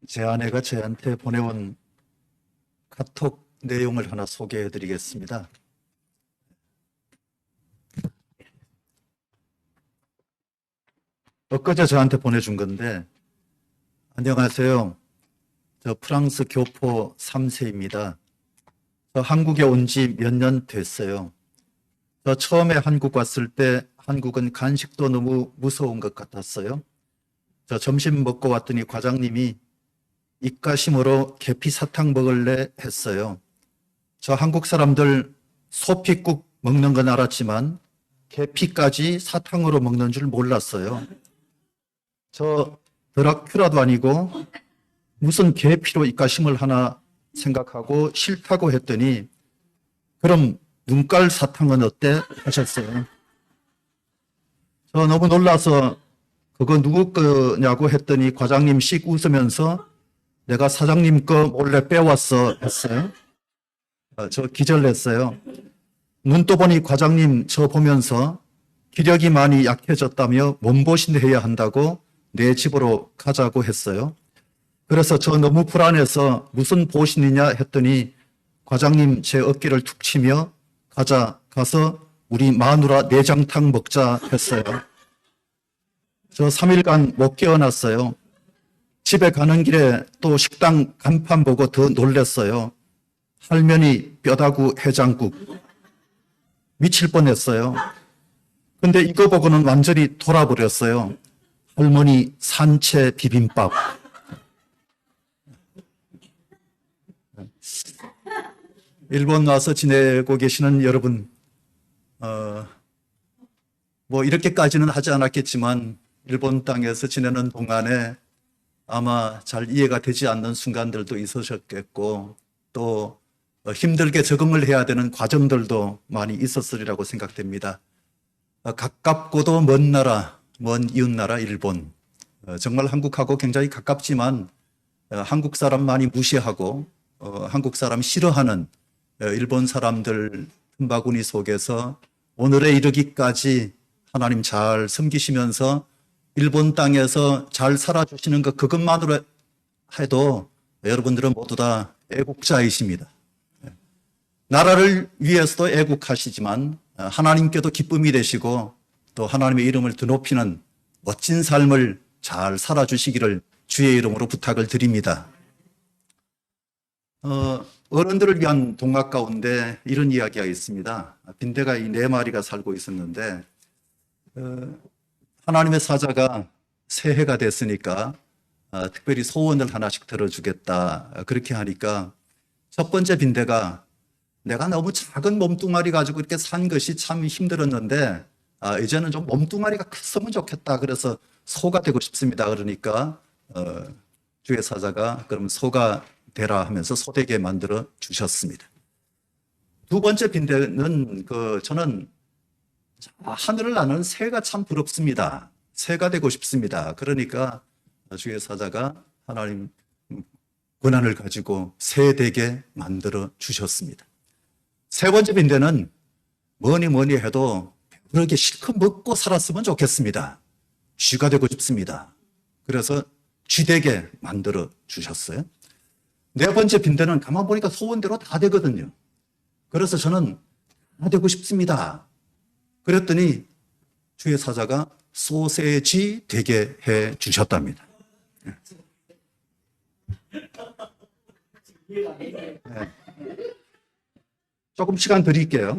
제 아내가 저한테 보내온 카톡 내용을 하나 소개해 드리겠습니다. 엊그제 저한테 보내준 건데, 안녕하세요. 저 프랑스 교포 3세입니다. 저 한국에 온 지 몇 년 됐어요. 저 처음에 한국 왔을 때 한국은 간식도 너무 무서운 것 같았어요. 저 점심 먹고 왔더니 과장님이 입가심으로 계피 사탕 먹을래 했어요. 저 한국 사람들 소피국 먹는 건 알았지만 계피까지 사탕으로 먹는 줄 몰랐어요. 저 드라큘라도 아니고 무슨 계피로 입가심을 하나 생각하고 싫다고 했더니 그럼 눈깔 사탕은 어때? 하셨어요. 저 너무 놀라서 그거 누구 거냐고 했더니 과장님 씩 웃으면서 내가 사장님 거 몰래 빼왔어 했어요. 저 기절했어요. 눈 떠보니 과장님 저 보면서 기력이 많이 약해졌다며 몸보신해야 한다고 내 집으로 가자고 했어요. 그래서 저 너무 불안해서 무슨 보신이냐 했더니 과장님 제 어깨를 툭 치며 가서 우리 마누라 내장탕 먹자 했어요. 저 3일간 못 깨어났어요. 집에 가는 길에 또 식당 간판 보고 더 놀랐어요. 할머니 뼈다구 해장국. 미칠 뻔했어요. 근데 이거 보고는 완전히 돌아버렸어요. 할머니 산채 비빔밥. 일본 와서 지내고 계시는 여러분, 뭐 이렇게까지는 하지 않았겠지만 일본 땅에서 지내는 동안에 아마 잘 이해가 되지 않는 순간들도 있으셨겠고 또 힘들게 적응을 해야 되는 과정들도 많이 있었으리라고 생각됩니다. 가깝고도 먼 나라, 먼 이웃나라 일본. 정말 한국하고 굉장히 가깝지만 한국 사람 많이 무시하고 한국 사람 싫어하는 일본 사람들 틈바구니 속에서 오늘에 이르기까지 하나님 잘 섬기시면서 일본 땅에서 잘 살아주시는 것 그것만으로 해도 여러분들은 모두 다 애국자이십니다. 나라를 위해서도 애국하시지만 하나님께도 기쁨이 되시고 또 하나님의 이름을 드높이는 멋진 삶을 잘 살아주시기를 주의 이름으로 부탁을 드립니다. 어른들을 위한 동화 가운데 이런 이야기가 있습니다. 빈대가 이 4마리가 살고 있었는데 하나님의 사자가 새해가 됐으니까 특별히 소원을 하나씩 들어주겠다 그렇게 하니까 첫 번째 빈대가 내가 너무 작은 몸뚱아리 가지고 이렇게 산 것이 참 힘들었는데 이제는 좀 몸뚱아리가 컸으면 좋겠다 그래서 소가 되고 싶습니다 그러니까 주의 사자가 그럼 소가 되라 하면서 소되게 만들어 주셨습니다. 두 번째 빈대는 저는 하늘을 나는 새가 참 부럽습니다. 새가 되고 싶습니다. 그러니까 주의 사자가 하나님 권한을 가지고 새 되게 만들어 주셨습니다. 세 번째 빈대는 뭐니 해도 그렇게 실컷 먹고 살았으면 좋겠습니다. 쥐가 되고 싶습니다. 그래서 쥐 되게 만들어 주셨어요. 네 번째 빈대는 가만 보니까 소원대로 다 되거든요. 그래서 저는 다 되고 싶습니다. 그랬더니 주의 사자가 소세지 되게 해 주셨답니다. 네. 조금 시간 드릴게요.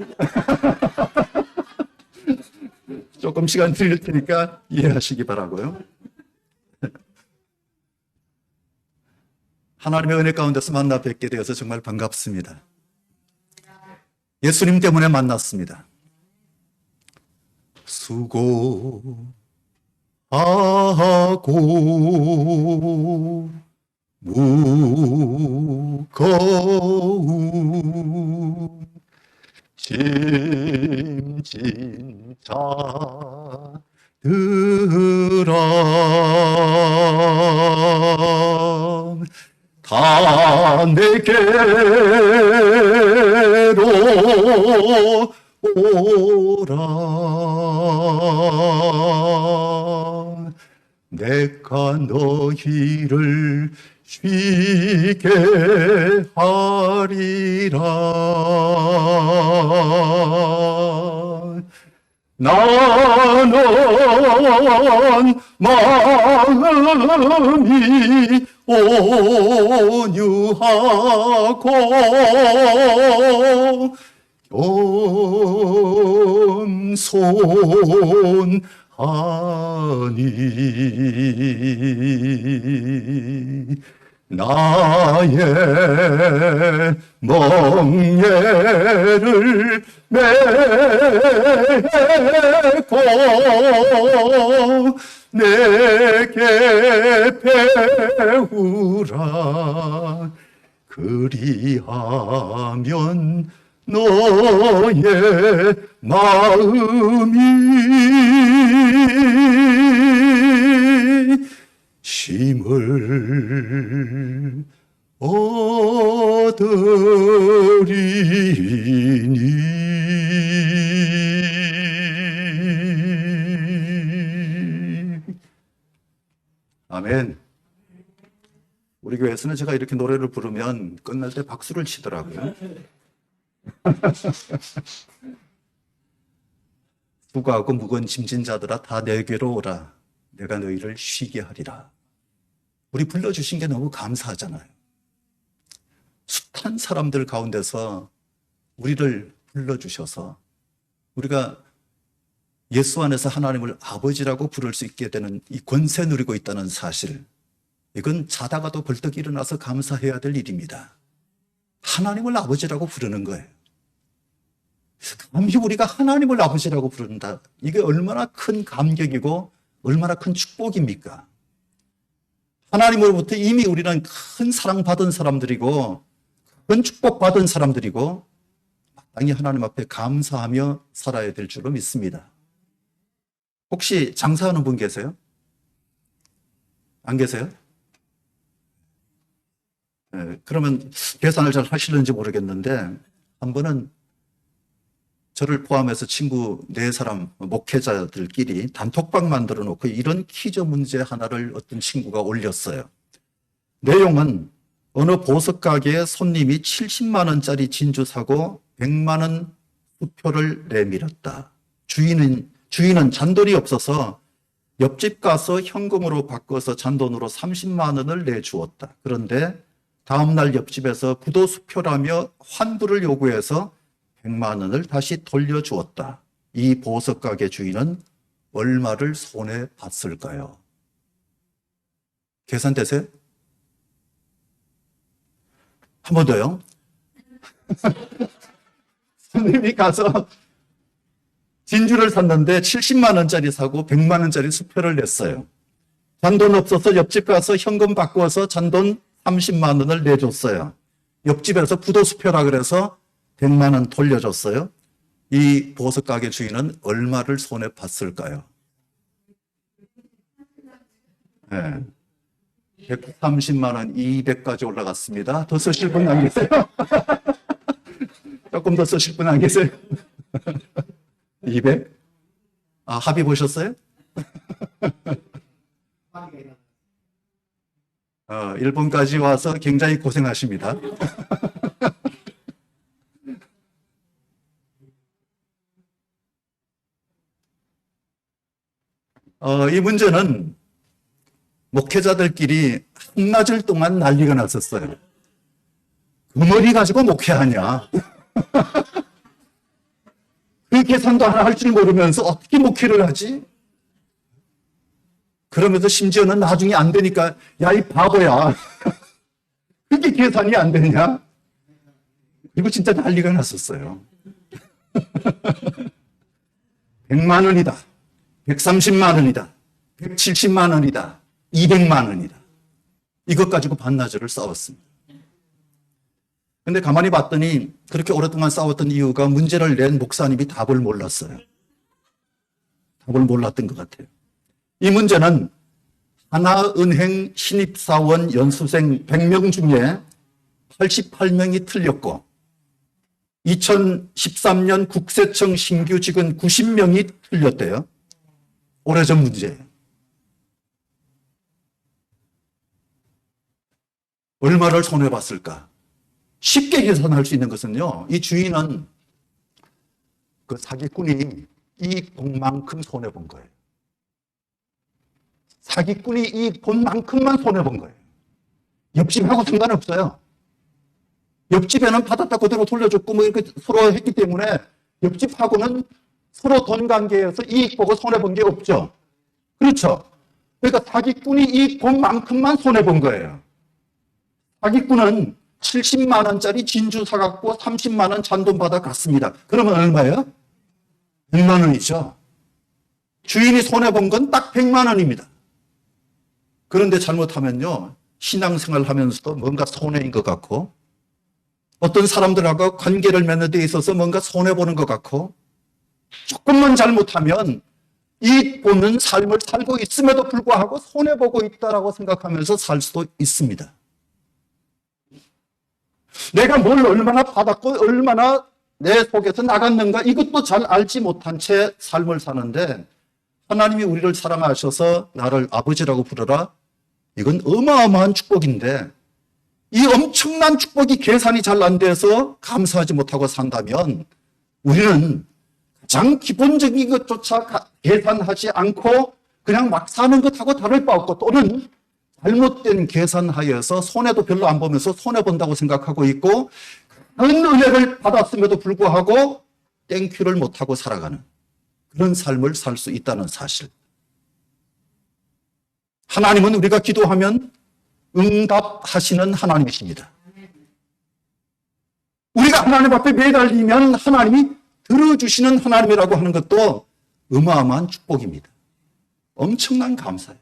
조금 시간 드릴 테니까 이해하시기 바라고요. 하나님의 은혜 가운데서 만나 뵙게 되어서 정말 반갑습니다. 예수님 때문에 만났습니다. 수고하고 무거운 짐진 자들아 다 내게로 오라 내가 너희를 쉬게 하리라. 나는 마음이 온유하고 겸손하니 나의 멍에를 메고 내게 배우라. 그리하면 너의 마음이 쉼을 얻으리니. 아멘. 우리 교회에서는 제가 이렇게 노래를 부르면 끝날 때 박수를 치더라고요. 수고하고 무거운 짐진 자들아 다 내게로 오라. 내가 너희를 쉬게 하리라. 우리 불러주신 게 너무 감사하잖아요. 숱한 사람들 가운데서 우리를 불러주셔서 우리가 예수 안에서 하나님을 아버지라고 부를 수 있게 되는 이 권세 누리고 있다는 사실, 이건 자다가도 벌떡 일어나서 감사해야 될 일입니다. 하나님을 아버지라고 부르는 거예요. 감히 우리가 하나님을 아버지라고 부른다. 이게 얼마나 큰 감격이고 얼마나 큰 축복입니까? 하나님으로부터 이미 우리는 큰 사랑받은 사람들이고 큰 축복받은 사람들이고 마땅히 하나님 앞에 감사하며 살아야 될 줄로 믿습니다. 혹시 장사하는 분 계세요? 안 계세요? 네, 그러면 계산을 잘 하시는지 모르겠는데 한 번은 저를 포함해서 친구 4사람 목회자들끼리 단톡방 만들어 놓고 이런 퀴즈 문제 하나를 어떤 친구가 올렸어요. 내용은 어느 보석 가게에 손님이 70만 원짜리 진주 사고 100만 원 수표를 내밀었다. 주인은 잔돈이 없어서 옆집 가서 현금으로 바꿔서 잔돈으로 30만 원을 내주었다. 그런데 다음날 옆집에서 부도수표라며 환불을 요구해서 100만 원을 다시 돌려주었다. 이 보석 가게 주인은 얼마를 손해 봤을까요? 계산되세요? 한 번 더요. 손님이 가서 진주를 샀는데 70만 원짜리 사고 100만 원짜리 수표를 냈어요. 잔돈 없어서 옆집 가서 현금 바꿔서 잔돈 30만 원을 내줬어요. 옆집에서 부도수표라 그래서 100만 원 돌려줬어요. 이 보석 가게 주인은 얼마를 손해 봤을까요? 네. 130만 원, 200까지 올라갔습니다. 더 쓰실 분 안 계세요? 조금 더 쓰실 분 안 계세요? 200? 아, 합의 보셨어요? 일본까지 와서 굉장히 고생하십니다. 이 문제는 목회자들끼리 한낮을 동안 난리가 났었어요. 그 머리 가지고 목회하냐? 그 계산도 하나 할 줄 모르면서 어떻게 목회를 하지? 그러면서 심지어는 나중에 안 되니까 야, 이 바보야. 그게 계산이 안 되냐? 그리고 진짜 난리가 났었어요. 100만 원이다. 130만 원이다. 170만 원이다. 200만 원이다. 이것 가지고 반나절을 싸웠습니다. 근데 가만히 봤더니 그렇게 오랫동안 싸웠던 이유가 문제를 낸 목사님이 답을 몰랐어요. 답을 몰랐던 것 같아요. 이 문제는 하나은행 신입사원 연수생 100명 중에 88명이 틀렸고 2013년 국세청 신규직은 90명이 틀렸대요. 오래전 문제예요. 얼마를 손해봤을까? 쉽게 계산할 수 있는 것은요, 이 주인은 그 사기꾼이 이 돈만큼 손해본 거예요. 사기꾼이 이 돈만큼만 손해본 거예요. 옆집하고 상관없어요. 옆집에는 받았다 그대로 돌려줬고 뭐 이렇게 서로 했기 때문에 옆집하고는 서로 돈 관계에서 이익 보고 손해본 게 없죠. 그렇죠. 그러니까 사기꾼이 이 돈만큼만 손해본 거예요. 사기꾼은 70만 원짜리 진주 사갖고 30만 원 잔돈 받아 갔습니다. 그러면 얼마예요? 100만 원이죠. 주인이 손해본 건 딱 100만 원입니다. 그런데 잘못하면요, 신앙생활 하면서도 뭔가 손해인 것 같고, 어떤 사람들하고 관계를 맺는 데 있어서 뭔가 손해보는 것 같고, 조금만 잘못하면 이익 보는 삶을 살고 있음에도 불구하고 손해보고 있다라고 생각하면서 살 수도 있습니다. 내가 뭘 얼마나 받았고 얼마나 내 속에서 나갔는가 이것도 잘 알지 못한 채 삶을 사는데, 하나님이 우리를 사랑하셔서 나를 아버지라고 부르라. 이건 어마어마한 축복인데, 이 엄청난 축복이 계산이 잘 안 돼서 감사하지 못하고 산다면 우리는 가장 기본적인 것조차 계산하지 않고 그냥 막 사는 것하고 다를 바 없고, 또는 잘못된 계산하여서 손해도 별로 안 보면서 손해본다고 생각하고 있고, 큰 은혜를 받았음에도 불구하고 땡큐를 못하고 살아가는 그런 삶을 살 수 있다는 사실. 하나님은 우리가 기도하면 응답하시는 하나님이십니다. 우리가 하나님 앞에 매달리면 하나님이 들어주시는 하나님이라고 하는 것도 어마어마한 축복입니다. 엄청난 감사예요.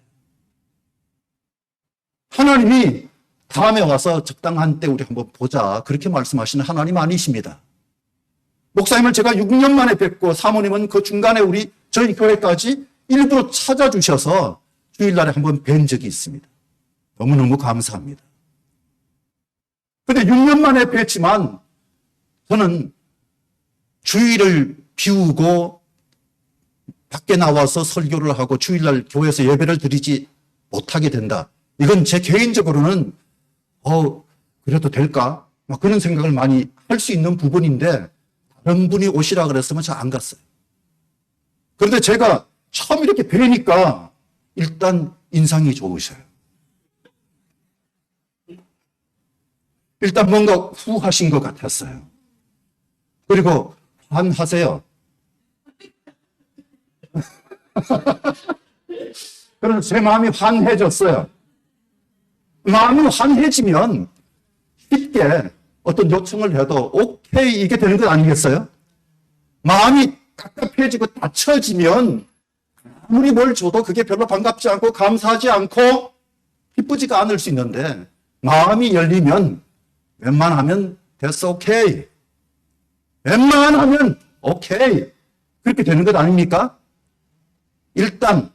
하나님이 다음에 와서 적당한 때 우리 한번 보자 그렇게 말씀하시는 하나님 아니십니다. 목사님을 제가 6년 만에 뵙고 사모님은 그 중간에 저희 교회까지 일부러 찾아주셔서 주일날에 한번 뵌 적이 있습니다. 너무너무 감사합니다. 그런데 6년 만에 뵀지만 저는 주일을 비우고 밖에 나와서 설교를 하고 주일날 교회에서 예배를 드리지 못하게 된다. 이건 제 개인적으로는 그래도 될까? 막 그런 생각을 많이 할 수 있는 부분인데, 다른 분이 오시라 그랬으면 저 안 갔어요. 그런데 제가 처음 이렇게 뵈니까 일단 인상이 좋으셔요. 일단 뭔가 후하신 것 같았어요. 그리고 환하세요. 그래서 제 마음이 환해졌어요. 마음이 환해지면 쉽게 어떤 요청을 해도 오케이 이게 되는 것 아니겠어요? 마음이 갑갑해지고 닫혀지면 아무리 뭘 줘도 그게 별로 반갑지 않고 감사하지 않고 기쁘지가 않을 수 있는데, 마음이 열리면 웬만하면 됐어 오케이, 웬만하면 오케이, 그렇게 되는 것 아닙니까? 일단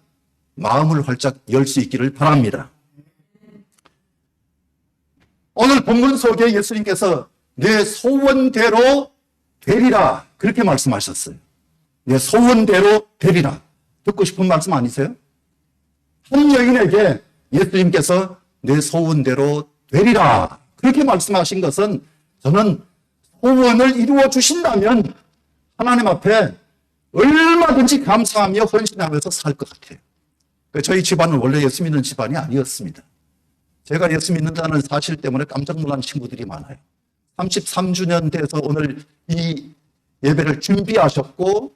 마음을 활짝 열 수 있기를 바랍니다. 오늘 본문 속에 예수님께서 내 소원대로 되리라 그렇게 말씀하셨어요. 내 소원대로 되리라. 듣고 싶은 말씀 아니세요? 한 여인에게 예수님께서 내 소원대로 되리라 그렇게 말씀하신 것은, 저는 소원을 이루어 주신다면 하나님 앞에 얼마든지 감사하며 헌신하면서 살 것 같아요. 저희 집안은 원래 예수 믿는 집안이 아니었습니다. 제가 예수 믿는다는 사실 때문에 깜짝 놀란 친구들이 많아요. 33주년 돼서 오늘 이 예배를 준비하셨고,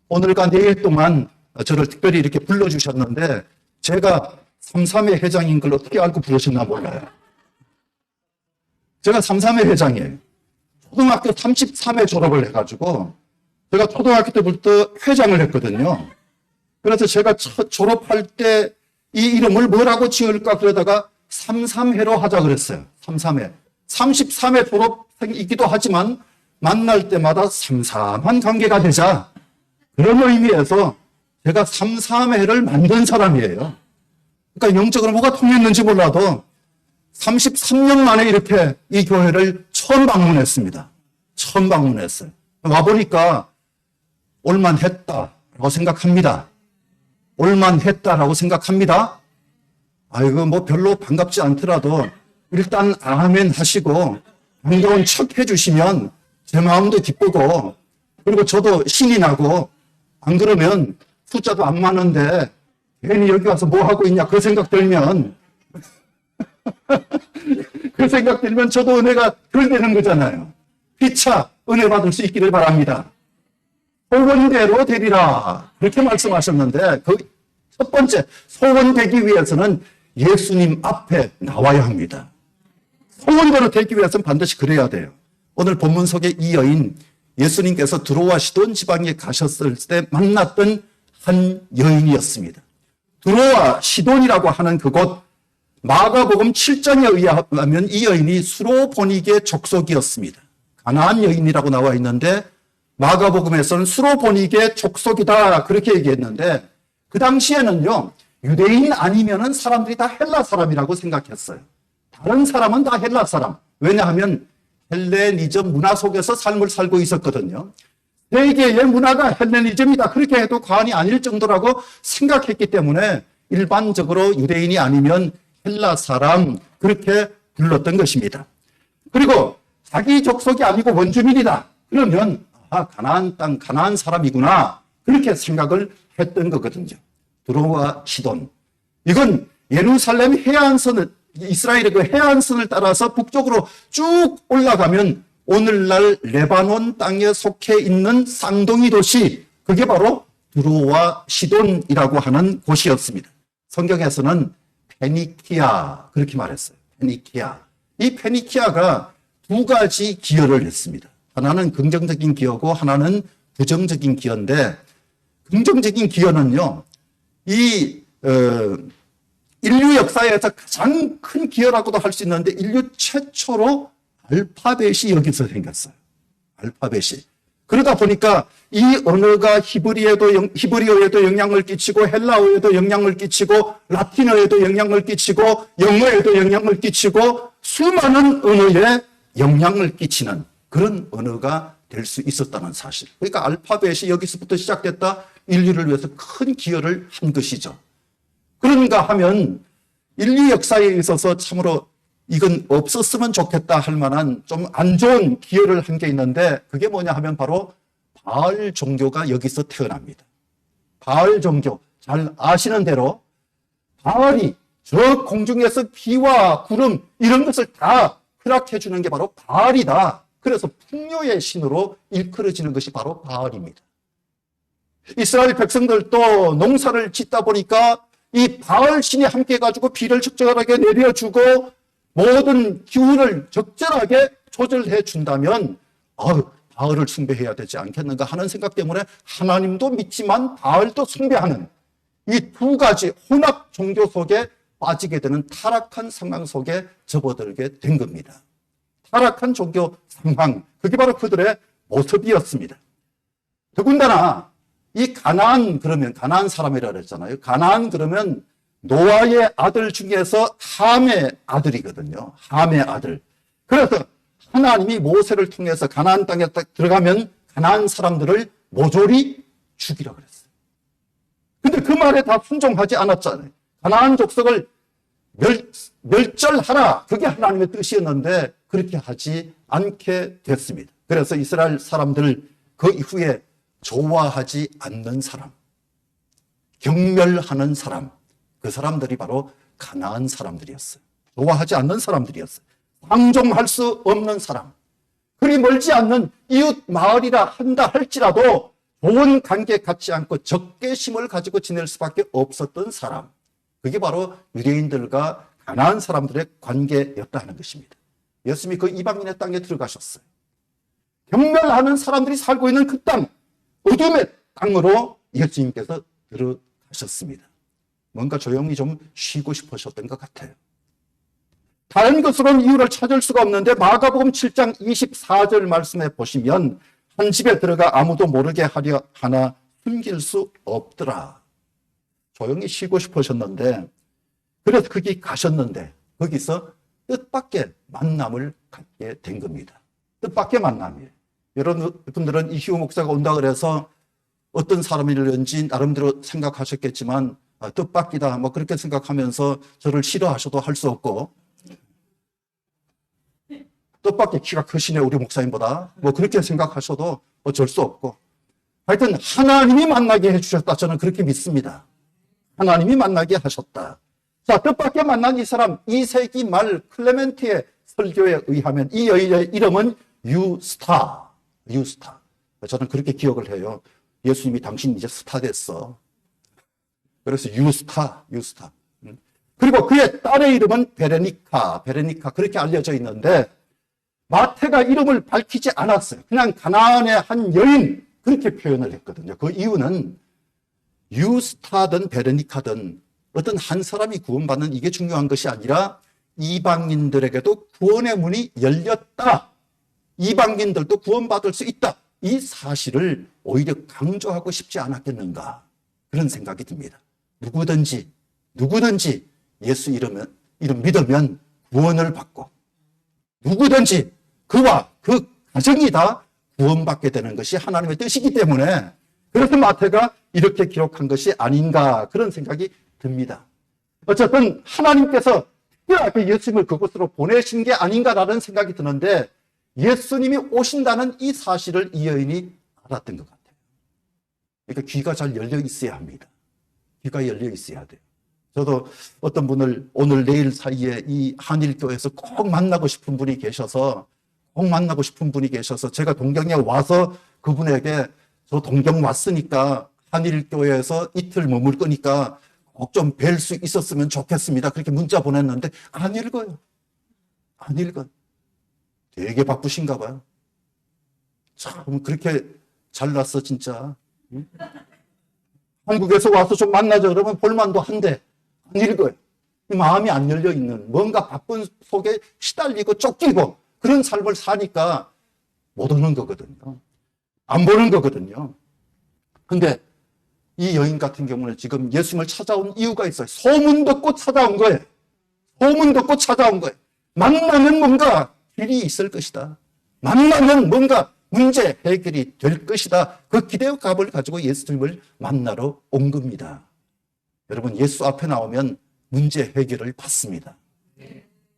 오늘과 내일 동안 저를 특별히 이렇게 불러주셨는데, 제가 33회 회장인 걸 어떻게 알고 부르셨나 몰라요. 제가 33회 회장이에요. 초등학교 33회 졸업을 해가지고, 제가 초등학교 때부터 회장을 했거든요. 그래서 제가 졸업할 때 이 이름을 뭐라고 지을까 그러다가 33회로 하자 그랬어요. 33회. 33회 졸업이기도 하지만 만날 때마다 삼삼한 관계가 되자. 그런 의미에서 제가 33회를 만든 사람이에요. 그러니까 영적으로 뭐가 통했는지 몰라도 33년 만에 이렇게 이 교회를 처음 방문했습니다. 처음 방문했어요. 와보니까 올만했다라고 생각합니다. 올만했다라고 생각합니다. 아이고, 뭐 별로 반갑지 않더라도 일단 아멘 하시고 반가운 척 해주시면 제 마음도 기쁘고, 그리고 저도 신이 나고, 안 그러면 숫자도 안 많은데 괜히 여기 와서 뭐 하고 있냐 그 생각 들면 그 생각 들면 저도 은혜가 덜 되는 거잖아요. 피차 은혜 받을 수 있기를 바랍니다. 소원대로 되리라 그렇게 말씀하셨는데, 그 첫 번째 소원되기 위해서는 예수님 앞에 나와야 합니다. 소원대로 되기 위해서는 반드시 그래야 돼요. 오늘 본문 속에 이 여인, 예수님께서 드로아 시돈 지방에 가셨을 때 만났던 한 여인이었습니다. 드로아 시돈이라고 하는 그곳, 마가복음 7장에 의하면 이 여인이 수로보니게 족속이었습니다. 가나안 여인이라고 나와 있는데 마가복음에서는 수로보니게 족속이다 그렇게 얘기했는데, 그 당시에는요 유대인 아니면은 사람들이 다 헬라 사람이라고 생각했어요. 다른 사람은 다 헬라 사람. 왜냐하면 헬레니즘 문화 속에서 삶을 살고 있었거든요. 세계의 문화가 헬레니즘이다 그렇게 해도 과언이 아닐 정도라고 생각했기 때문에 일반적으로 유대인이 아니면 헬라 사람 그렇게 불렀던 것입니다. 그리고 자기 족속이 아니고 원주민이다 그러면 가나안 땅 가나안 사람이구나 그렇게 생각을 했던 거거든요. 드로아 시돈, 이건 예루살렘 해안선을, 이스라엘의 그 해안선을 따라서 북쪽으로 쭉 올라가면 오늘날 레바논 땅에 속해 있는 쌍둥이 도시, 그게 바로 드로아 시돈이라고 하는 곳이었습니다. 성경에서는 페니키아 그렇게 말했어요. 페니키아. 이 페니키아가 두 가지 기여를 했습니다. 하나는 긍정적인 기여고 하나는 부정적인 기여인데, 긍정적인 기여는요, 이 인류 역사에서 가장 큰 기여라고도 할 수 있는데, 인류 최초로 알파벳이 여기서 생겼어요. 알파벳이. 그러다 보니까 이 언어가 히브리어에도 영향을 끼치고, 헬라어에도 영향을 끼치고, 라틴어에도 영향을 끼치고, 영어에도 영향을 끼치고, 수많은 언어에 영향을 끼치는 그런 언어가 될 수 있었다는 사실. 그러니까 알파벳이 여기서부터 시작됐다, 인류를 위해서 큰 기여를 한 것이죠. 그런가 하면 인류 역사에 있어서 참으로 이건 없었으면 좋겠다 할 만한 좀 안 좋은 기여를 한 게 있는데, 그게 뭐냐 하면 바로 바알 종교가 여기서 태어납니다. 바알 종교, 잘 아시는 대로 바알이 저 공중에서 비와 구름 이런 것을 다 허락해 주는 게 바로 바알이다. 그래서 풍요의 신으로 일컬어지는 것이 바로 바알입니다. 이스라엘 백성들도 농사를 짓다 보니까 이 바알 신이 함께 해가지고 비를 적절하게 내려주고 모든 기후를 적절하게 조절해 준다면 바알을 숭배해야 되지 않겠는가 하는 생각 때문에 하나님도 믿지만 바알도 숭배하는 이 두 가지 혼합 종교 속에 빠지게 되는 타락한 상황 속에 접어들게 된 겁니다. 타락한 종교 상황, 그게 바로 그들의 모습이었습니다. 더군다나 이 가나안 그러면 가나안 사람이라 그랬잖아요. 가나안 그러면 노아의 아들 중에서 함의 아들이거든요. 함의 아들. 그래서 하나님이 모세를 통해서 가나안 땅에 딱 들어가면 가나안 사람들을 모조리 죽이라 그랬어요. 근데 그 말에 다 순종하지 않았잖아요. 가나안 족속을 멸절하라. 그게 하나님의 뜻이었는데 그렇게 하지 않게 됐습니다. 그래서 이스라엘 사람들 그 이후에 좋아하지 않는 사람, 경멸하는 사람, 그 사람들이 바로 가나안 사람들이었어요. 좋아하지 않는 사람들이었어요. 상종할 수 없는 사람, 그리 멀지 않는 이웃 마을이라 한다 할지라도 좋은 관계 갖지 않고 적개심을 가지고 지낼 수밖에 없었던 사람, 그게 바로 유대인들과 가나안 사람들의 관계였다 하는 것입니다. 예수님이 그 이방인의 땅에 들어가셨어요. 경멸하는 사람들이 살고 있는 그 땅, 어둠의 땅으로 예수님께서 들어가셨습니다. 뭔가 조용히 좀 쉬고 싶으셨던 것 같아요. 다른 것으로는 이유를 찾을 수가 없는데 마가복음 7장 24절 말씀에 보시면 한 집에 들어가 아무도 모르게 하려 하나 숨길 수 없더라. 조용히 쉬고 싶으셨는데, 그래서 거기 가셨는데 거기서 뜻밖의 만남을 갖게 된 겁니다. 뜻밖의 만남이에요. 여러분들은 이희호 목사가 온다 그래서 어떤 사람이든지 나름대로 생각하셨겠지만 뜻밖이다 뭐 그렇게 생각하면서 저를 싫어하셔도 할 수 없고, 뜻밖의 키가 크시네, 우리 목사님보다. 뭐 그렇게 생각하셔도 어쩔 수 없고. 하여튼 하나님이 만나게 해주셨다. 저는 그렇게 믿습니다. 하나님이 만나게 하셨다. 자, 뜻밖의 만난 이 사람, 2세기 말 클레멘트의 설교에 의하면 이 여인의 이름은 유스타. 유스타. 저는 그렇게 기억을 해요. 예수님이 당신 이제 스타 됐어. 그래서 유스타. 그리고 그의 딸의 이름은 베레니카. 그렇게 알려져 있는데 마태가 이름을 밝히지 않았어요. 그냥 가나안의 한 여인 그렇게 표현을 했거든요. 그 이유는 유스타든 베레니카든 어떤 한 사람이 구원받는 이게 중요한 것이 아니라 이방인들에게도 구원의 문이 열렸다. 이방인들도 구원받을 수 있다. 이 사실을 오히려 강조하고 싶지 않았겠는가. 그런 생각이 듭니다. 누구든지 예수 이름 믿으면 구원을 받고 누구든지 그와 그 가정이 다 구원받게 되는 것이 하나님의 뜻이기 때문에 그래서 마태가 이렇게 기록한 것이 아닌가 그런 생각이 듭니다. 어쨌든 하나님께서 특별하게 예수님을 그곳으로 보내신 게 아닌가라는 생각이 드는데 예수님이 오신다는 이 사실을 이 여인이 알았던 것 같아요. 그러니까 귀가 잘 열려 있어야 합니다. 귀가 열려 있어야 돼요. 저도 어떤 분을 오늘 내일 사이에 이 한일교회에서 꼭 만나고 싶은 분이 계셔서 제가 동경에 와서 그분에게 저 동경 왔으니까 한일교회에서 이틀 머물 거니까 꼭 좀 뵐 수 있었으면 좋겠습니다. 그렇게 문자 보냈는데 안 읽어요. 되게 바쁘신가 봐요. 참 그렇게 잘났어 진짜. 한국에서 와서 좀 만나자 그러면 볼만도 한데 안 읽어요. 마음이 안 열려 있는 뭔가 바쁜 속에 시달리고 쫓기고 그런 삶을 사니까 못 오는 거거든요. 안 보는 거거든요. 근데 이 여인 같은 경우는 지금 예수님을 찾아온 이유가 있어요. 소문 듣고 찾아온 거예요. 만나면 뭔가 길이 있을 것이다. 만나면 뭔가 문제 해결이 될 것이다. 그 기대와 갑을 가지고 예수님을 만나러 온 겁니다. 여러분, 예수 앞에 나오면 문제 해결을 받습니다.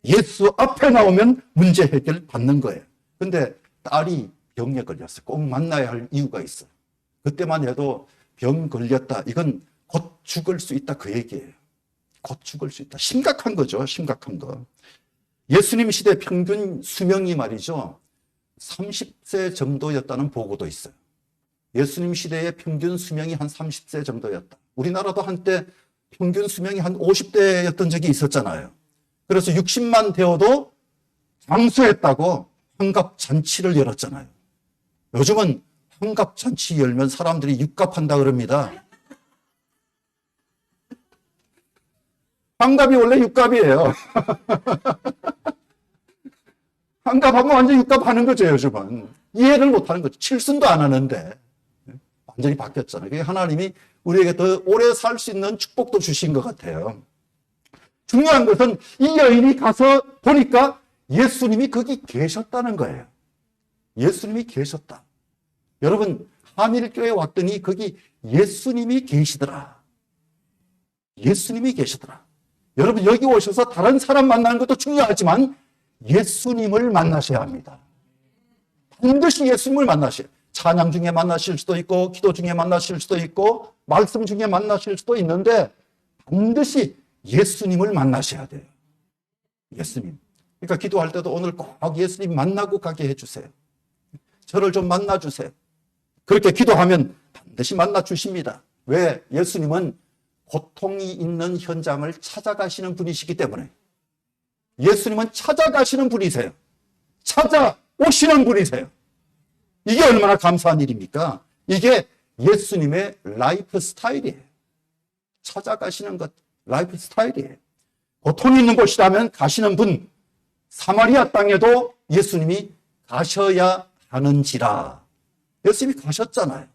예수 앞에 나오면 문제 해결 받는 거예요. 근데 딸이 병에 걸렸어요. 꼭 만나야 할 이유가 있어요. 그때만 해도 병 걸렸다. 이건 곧 죽을 수 있다. 그 얘기예요. 곧 죽을 수 있다. 심각한 거죠. 심각한 거. 예수님 시대 평균 수명이 말이죠. 30세 정도였다는 보고도 있어요. 예수님 시대의 평균 수명이 한 30세 정도였다. 우리나라도 한때 평균 수명이 한 50대였던 적이 있었잖아요. 그래서 60만 되어도 장수했다고 환갑잔치를 열었잖아요. 요즘은 환갑잔치 열면 사람들이 육갑한다 그럽니다. 환갑이 원래 육갑이에요. 환갑하면 완전 육갑하는 거죠, 요즘은. 이해를 못하는 거죠. 칠순도 안 하는데. 완전히 바뀌었잖아요. 그게 하나님이 우리에게 더 오래 살 수 있는 축복도 주신 것 같아요. 중요한 것은 이 여인이 가서 보니까 예수님이 거기 계셨다는 거예요. 예수님이 계셨다. 여러분, 한일교회 왔더니 거기 예수님이 계시더라. 여러분, 여기 오셔서 다른 사람 만나는 것도 중요하지만 예수님을 만나셔야 합니다. 반드시 예수님을 만나셔야 해요. 찬양 중에 만나실 수도 있고, 기도 중에 만나실 수도 있고, 말씀 중에 만나실 수도 있는데 반드시 예수님을 만나셔야 돼요. 예수님. 그러니까 기도할 때도 오늘 꼭 예수님 만나고 가게 해주세요. 저를 좀 만나주세요. 그렇게 기도하면 반드시 만나주십니다. 왜? 예수님은 고통이 있는 현장을 찾아가시는 분이시기 때문에. 예수님은 찾아가시는 분이세요. 찾아오시는 분이세요. 이게 얼마나 감사한 일입니까? 이게 예수님의 라이프 스타일이에요. 찾아가시는 것, 라이프 스타일이에요. 고통이 있는 곳이라면 가시는 분, 사마리아 땅에도 예수님이 가셔야 하는지라. 예수님이 가셨잖아요.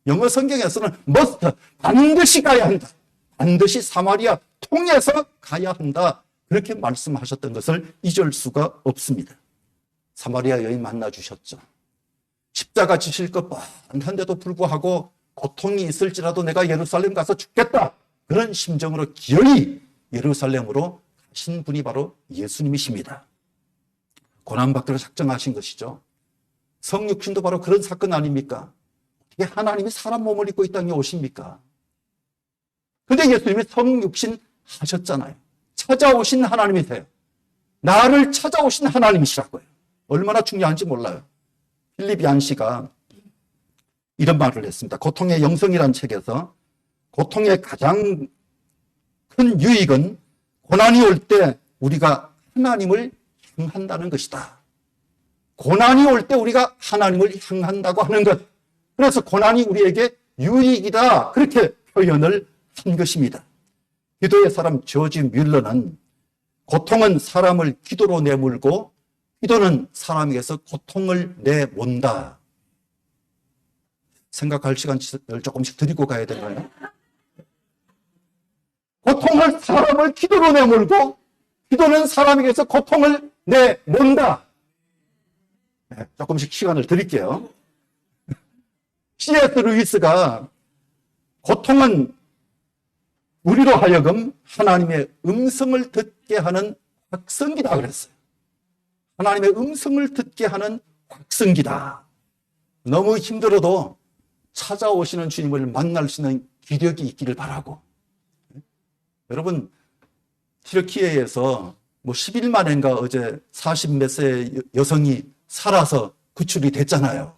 영어 성경에서는 must, 반드시 가야 한다. 반드시 사마리아 통해서 가야 한다. 그렇게 말씀하셨던 것을 잊을 수가 없습니다. 사마리아 여인 만나주셨죠. 십자가 지실 것 뻔한데도 불구하고 고통이 있을지라도 내가 예루살렘 가서 죽겠다. 그런 심정으로 기어이 예루살렘으로 가신 분이 바로 예수님이십니다. 고난받기로 작정하신 것이죠. 성육신도 바로 그런 사건 아닙니까? 어떻게 하나님이 사람 몸을 입고 이 땅에 오십니까? 근데 예수님이 성육신 하셨잖아요. 찾아오신 하나님이세요. 나를 찾아오신 하나님이시라고요. 얼마나 중요한지 몰라요. 필립 얀 씨가 이런 말을 했습니다. 고통의 영성이라는 책에서 고통의 가장 큰 유익은 고난이 올 때 우리가 하나님을 향한다는 것이다. 고난이 올 때 우리가 하나님을 향한다고 하는 것. 그래서 고난이 우리에게 유익이다. 그렇게 표현을 한 것입니다. 기도의 사람 조지 뮬러는 고통은 사람을 기도로 내몰고 기도는 사람에게서 고통을 내몬다. 생각할 시간을 조금씩 드리고 가야 되나요? 고통을 사람을 기도로 내몰고 기도는 사람에게서 고통을 내몬다. 네, 조금씩 시간을 드릴게요. C.S. 루이스가 고통은 우리로 하여금 하나님의 음성을 듣게 하는 확성기다 그랬어요. 하나님의 음성을 듣게 하는 확성기다. 너무 힘들어도 찾아오시는 주님을 만날 수 있는 기력이 있기를 바라고. 여러분, 튀르키예에서 10일 만인가 어제 40 몇 세의 여성이 살아서 구출이 됐잖아요.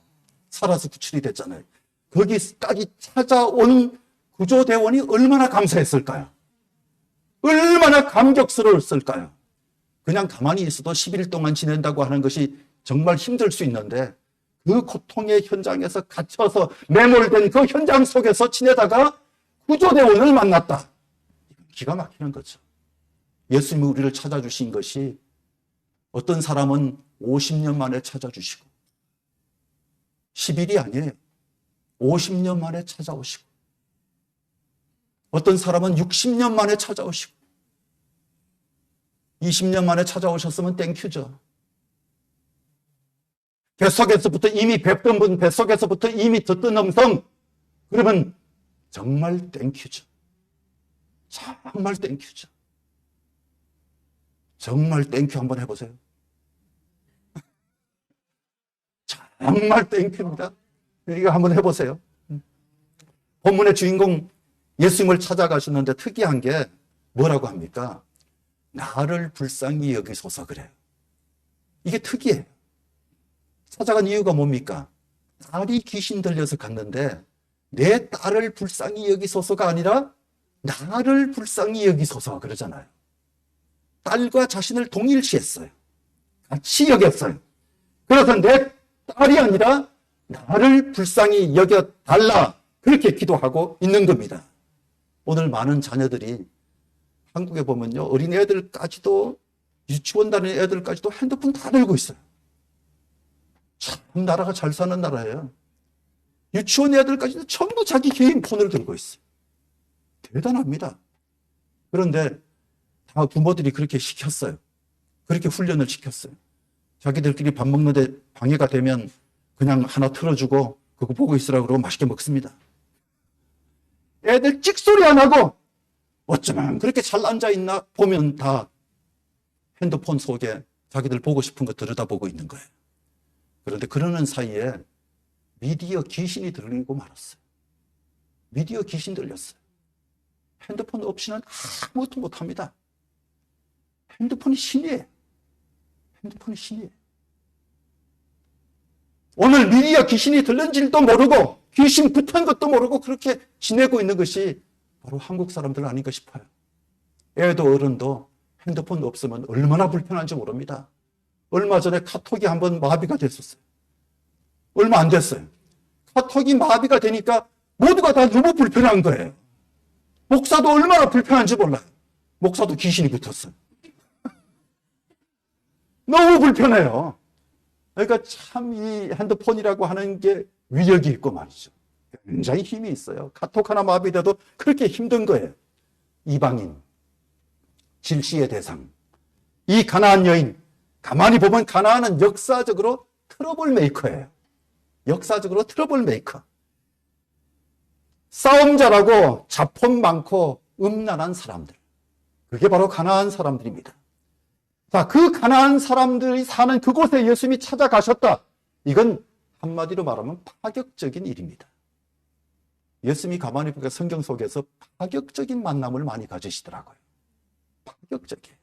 살아서 구출이 됐잖아요. 거기까지 찾아온 구조대원이 얼마나 감사했을까요? 얼마나 감격스러웠을까요? 그냥 가만히 있어도 10일 동안 지낸다고 하는 것이 정말 힘들 수 있는데 그 고통의 현장에서 갇혀서 매몰된 그 현장 속에서 지내다가 구조대원을 만났다. 기가 막히는 거죠. 예수님이 우리를 찾아주신 것이 어떤 사람은 50년 만에 찾아주시고 10일이 아니에요. 50년 만에 찾아오시고 어떤 사람은 60년 만에 찾아오시고 20년 만에 찾아오셨으면 땡큐죠. 뱃속에서부터 이미 뵙던 분, 뱃속에서부터 이미 듣던 음성, 그러면 정말 땡큐죠. 정말 땡큐죠. 정말 땡큐 한번 해보세요. 정말 땡큐입니다. 이거 한번 해보세요. 본문의 주인공 예수님을 찾아가셨는데 특이한 게 뭐라고 합니까? 나를 불쌍히 여기소서 그래요. 이게 특이해요. 찾아간 이유가 뭡니까? 딸이 귀신 들려서 갔는데 내 딸을 불쌍히 여기소서가 아니라 나를 불쌍히 여기소서 그러잖아요. 딸과 자신을 동일시했어요. 같이 여겼어요. 그래서 내 딸이 아니라 나를 불쌍히 여겨달라 그렇게 기도하고 있는 겁니다. 오늘 많은 자녀들이 한국에 보면요, 어린애들까지도 유치원 다니는 애들까지도 핸드폰 다 들고 있어요. 참 나라가 잘 사는 나라예요. 유치원 애들까지도 전부 자기 개인 폰을 들고 있어요. 대단합니다. 그런데 다 부모들이 그렇게 시켰어요. 그렇게 훈련을 시켰어요. 자기들끼리 밥 먹는데 방해가 되면 그냥 하나 틀어주고 그거 보고 있으라고 그러고 맛있게 먹습니다. 애들 찍소리 안 하고 어쩌면 그렇게 잘 앉아있나 보면 다 핸드폰 속에 자기들 보고 싶은 거 들여다보고 있는 거예요. 그런데 그러는 사이에 미디어 귀신이 들리고 말았어요. 미디어 귀신 들렸어요. 핸드폰 없이는 아무것도 못합니다. 핸드폰이 신이에요. 핸드폰이 신이에요. 오늘 미디어 귀신이 들린 줄도 모르고 귀신 붙은 것도 모르고 그렇게 지내고 있는 것이 바로 한국 사람들 아닌가 싶어요. 애도 어른도 핸드폰 없으면 얼마나 불편한지 모릅니다. 얼마 전에 카톡이 한번 마비가 됐었어요. 얼마 안 됐어요. 카톡이 마비가 되니까 모두가 다 너무 불편한 거예요. 목사도 얼마나 불편한지 몰라요. 목사도 귀신이 붙었어요. 너무 불편해요. 그러니까 참 이 핸드폰이라고 하는 게 위력이 있고 말이죠. 굉장히 힘이 있어요. 카톡 하나 마비돼도 그렇게 힘든 거예요. 이방인, 질시의 대상, 이 가나안 여인, 가만히 보면 가나안은 역사적으로 트러블 메이커예요. 역사적으로 트러블 메이커. 싸움 잘하고 자폰 많고 음란한 사람들. 그게 바로 가나안 사람들입니다. 자, 그 가난한 사람들이 사는 그곳에 예수님이 찾아가셨다. 이건 한마디로 말하면 파격적인 일입니다. 예수님이 가만히 보니까 성경 속에서 파격적인 만남을 많이 가지시더라고요. 파격적이에요.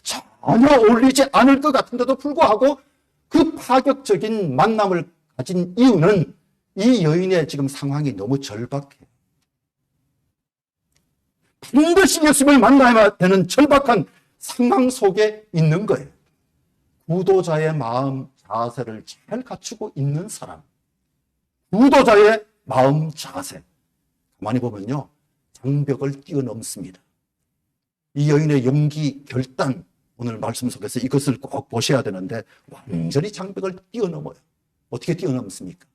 전혀 어울리지 않을 것 같은데도 불구하고 그 파격적인 만남을 가진 이유는 이 여인의 지금 상황이 너무 절박해요. 반드시 예수님을 만나야 되는 절박한 상황 속에 있는 거예요. 구도자의 마음 자세를 잘 갖추고 있는 사람. 구도자의 마음 자세. 가만히 보면요. 장벽을 뛰어넘습니다. 이 여인의 용기, 결단, 오늘 말씀 속에서 이것을 꼭 보셔야 되는데 완전히 장벽을 뛰어넘어요. 어떻게 뛰어넘습니까?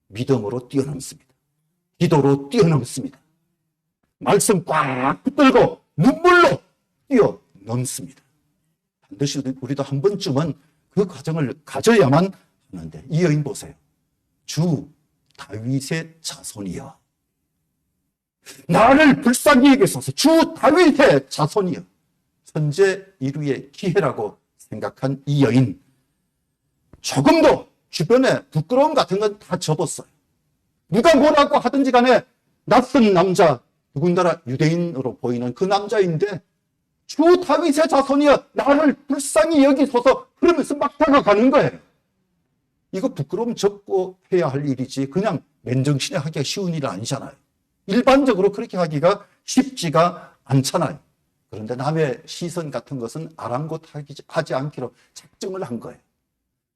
믿음으로 뛰어넘습니다. 기도로 뛰어넘습니다. 말씀 꽉 붙들고 눈물로 뛰어넘습니다. 반드시 우리도 한 번쯤은 그 과정을 가져야만 하는데 이 여인 보세요. 주 다윗의 자손이여. 나를 불쌍히 여기소서. 주 다윗의 자손이여. 천재 인류의 기회라고 생각한 이 여인. 조금도 주변에 부끄러움 같은 건 다 접었어요. 누가 뭐라고 하든지 간에 낯선 남자, 더군다나 유대인으로 보이는 그 남자인데 주 다윗의 자손이여 나를 불쌍히 여기소서 그러면서 막 다가가는 거예요. 이거 부끄러움 접고 해야 할 일이지 그냥 맨정신에 하기가 쉬운 일은 아니잖아요. 일반적으로 그렇게 하기가 쉽지가 않잖아요. 그런데 남의 시선 같은 것은 아랑곳하지 않기로 작정을 한 거예요.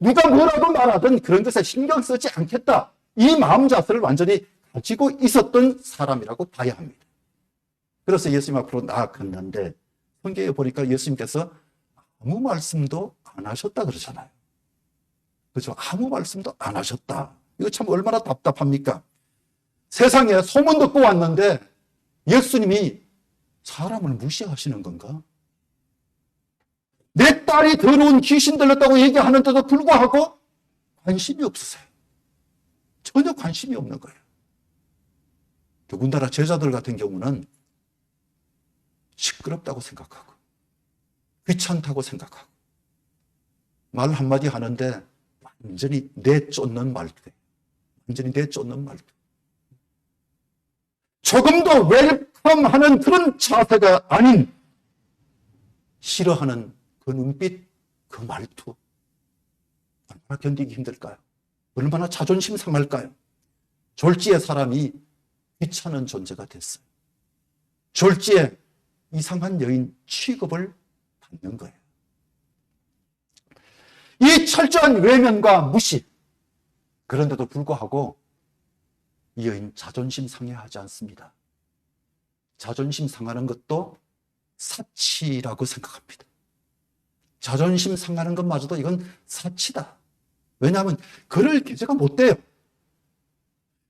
누가 뭐라고 말하든 그런 것에 신경 쓰지 않겠다. 이 마음 자세를 완전히 가지고 있었던 사람이라고 봐야 합니다. 그래서 예수님 앞으로 나아갔는데 성경에 보니까 예수님께서 아무 말씀도 안 하셨다 그러잖아요. 그렇죠? 아무 말씀도 안 하셨다. 이거 참 얼마나 답답합니까? 세상에 소문 듣고 왔는데 예수님이 사람을 무시하시는 건가? 내 딸이 더러운 귀신 들렸다고 얘기하는데도 불구하고 관심이 없으세요. 전혀 관심이 없는 거예요. 더군다나 제자들 같은 경우는 시끄럽다고 생각하고 귀찮다고 생각하고 말 한마디 하는데 완전히 내쫓는 말투예요. 완전히 내쫓는 말투. 조금 더 웰컴하는 그런 자세가 아닌 싫어하는 그 눈빛, 그 말투 얼마나 견디기 힘들까요? 얼마나 자존심 상할까요? 졸지에 사람이 귀찮은 존재가 됐어요. 졸지에 이상한 여인 취급을 받는 거예요. 이 철저한 외면과 무시, 그런데도 불구하고 이 여인 자존심 상해하지 않습니다. 자존심 상하는 것도 사치라고 생각합니다. 자존심 상하는 것마저도 이건 사치다. 왜냐하면 그럴 계제가 못 돼요.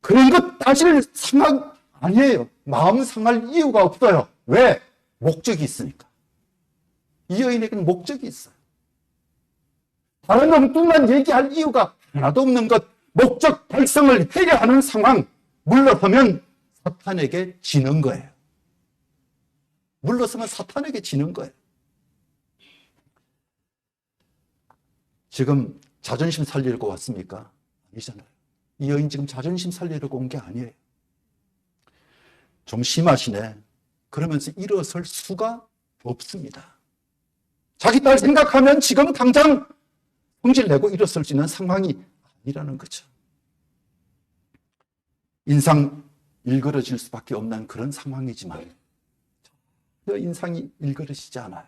그런 것 따질 상황 아니에요. 마음 상할 이유가 없어요. 왜? 목적이 있으니까. 이 여인에게는 목적이 있어요. 다른 엉뚱한 얘기할 이유가 하나도 없는 것, 목적 달성을 해야 하는 상황, 물러서면 사탄에게 지는 거예요. 물러서면 사탄에게 지는 거예요. 지금 자존심 살리려고 왔습니까? 아니잖아요. 이 여인 지금 자존심 살리려고 온 게 아니에요. 좀 심하시네. 그러면서 일어설 수가 없습니다. 자기 딸 생각하면 지금 당장 성질 내고 일어설 수 있는 상황이 아니라는 거죠. 인상 일그러질 수밖에 없는 그런 상황이지만 인상이 일그러지지 않아요.